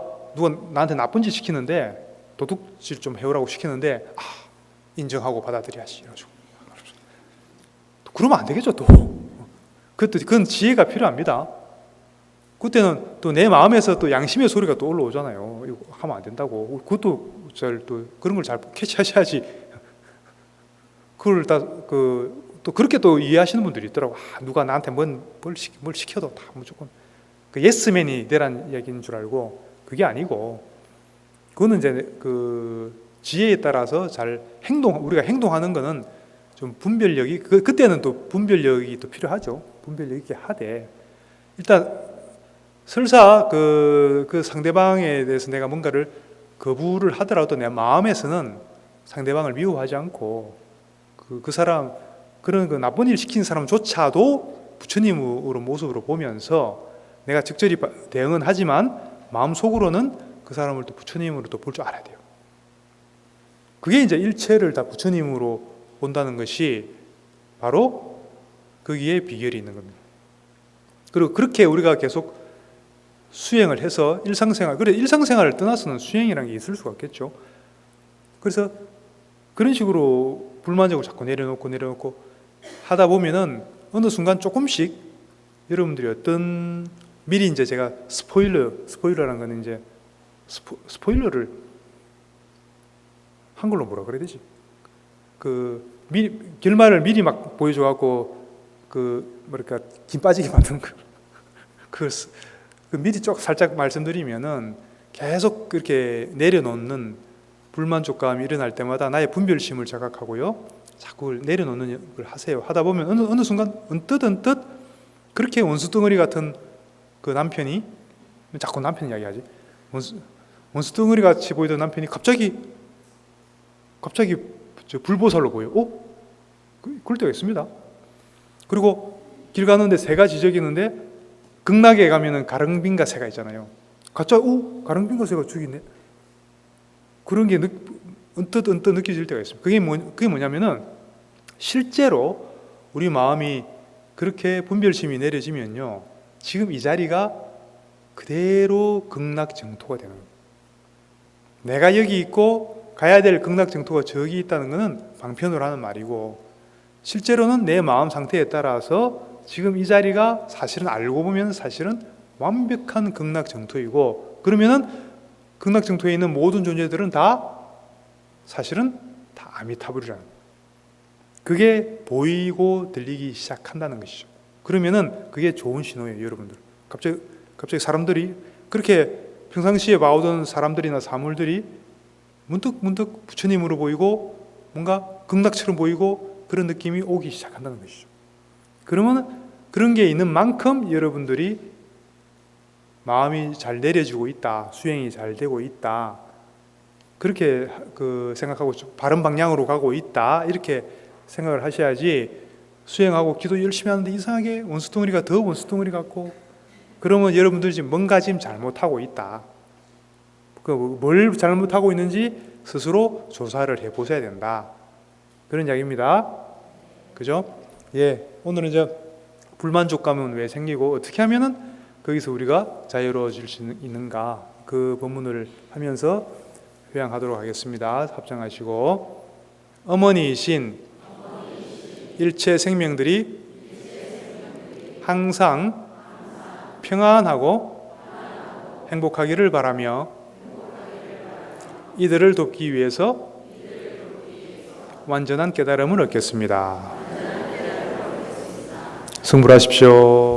나한테 나쁜 짓 시키는데 도둑질 좀 해오라고 시키는데 인정하고 받아들여야지 이러죠. 그러면 안 되겠죠. 또 그건 지혜가 필요합니다. 그때는 또 내 마음에서 또 양심의 소리가 또 올라오잖아요. 이거 하면 안 된다고. 그것도 또 그런 걸 잘 캐치하셔야지. 그걸 또 그렇게 또 이해하시는 분들이 있더라고. 누가 나한테 뭘 시켜도 다 무조건 그 예스맨이 되란 얘기인 줄 알고 그게 아니고 그거는 이제 그 지혜에 따라서 잘 우리가 행동하는 거는 좀 분별력이 그때는 또 분별력이 또 필요하죠. 분별력 있게 하되 일단 설사 그 상대방에 대해서 내가 뭔가를 거부를 하더라도 내 마음에서는 상대방을 미워하지 않고 그 사람 그런 그 나쁜 일 시킨 사람조차도 부처님으로 모습으로 보면서 내가 적절히 대응은 하지만 마음 속으로는 그 사람을 또 부처님으로 또 볼 줄 알아야 돼요. 그게 이제 일체를 다 부처님으로 본다는 것이 바로 거기에 비결이 있는 겁니다. 그리고 그렇게 우리가 계속 수행을 해서 일상생활을 떠나서는 수행이라는 게 있을 수가 없겠죠. 그래서 그런 식으로 불만족을 자꾸 내려놓고 하다 보면은 어느 순간 조금씩 여러분들이 미리 이제 제가 스포일러라는 거는 이제 스포일러를 한글로 뭐라 그래야 되지? 결말을 미리 막 보여줘갖고 김 빠지게 만드는 거. 미리 살짝 말씀드리면은 계속 그렇게 내려놓는 불만족감이 일어날 때마다 나의 분별심을 자각하고요. 자꾸 내려놓는 걸 하세요. 하다 보면 어느 순간 언뜻 그렇게 원수덩어리 같은 그 남편이 자꾸 남편 이야기하지. 원수덩어리 같이 보이던 남편이 갑자기 불보살로 보여. 그럴 때가 있습니다. 그리고 길 가는데 새가 지저귀는데 극락에 가면은 가릉빈가 새가 있잖아요. 갑자기 가릉빈가 새가 죽이네. 그런 게 언뜻 느껴질 때가 있습니다. 그게 뭐냐면은 실제로 우리 마음이 그렇게 분별심이 내려지면요, 지금 이 자리가 그대로 극락정토가 되는 거예요. 내가 여기 있고 가야 될 극락정토가 저기 있다는 것은 방편으로 하는 말이고, 실제로는 내 마음 상태에 따라서 지금 이 자리가 사실은 알고 보면 사실은 완벽한 극락정토이고, 그러면은 극락정토에 있는 모든 존재들은 다 사실은 다 아미타불이라는 거예요. 그게 보이고 들리기 시작한다는 것이죠. 그러면은 그게 좋은 신호예요, 여러분들. 갑자기 사람들이 그렇게 평상시에 봐오던 사람들이나 사물들이 문득 부처님으로 보이고 뭔가 극락처럼 보이고 그런 느낌이 오기 시작한다는 것이죠. 그러면 그런 게 있는 만큼 여러분들이 마음이 잘 내려지고 있다, 수행이 잘 되고 있다, 그렇게 생각하고 바른 방향으로 가고 있다, 이렇게 생각을 하셔야지, 수행하고 기도 열심히 하는데 이상하게 원수덩어리가 더 원수덩어리 같고, 그러면 여러분들이 지금 뭔가 지금 잘못하고 있다. 뭘 잘못하고 있는지 스스로 조사를 해보셔야 된다, 그런 이야기입니다. 그죠? 예, 오늘은 이제 불만족감은 왜 생기고 어떻게 하면은 거기서 우리가 자유로워질 수 있는가, 그 본문을 하면서 회양하도록 하겠습니다. 합장하시고. 어머니이신 일체 생명들이 항상 평안하고 행복하기를 바라며 이들을 돕기 위해서 완전한 깨달음을 얻겠습니다. 승불하십시오.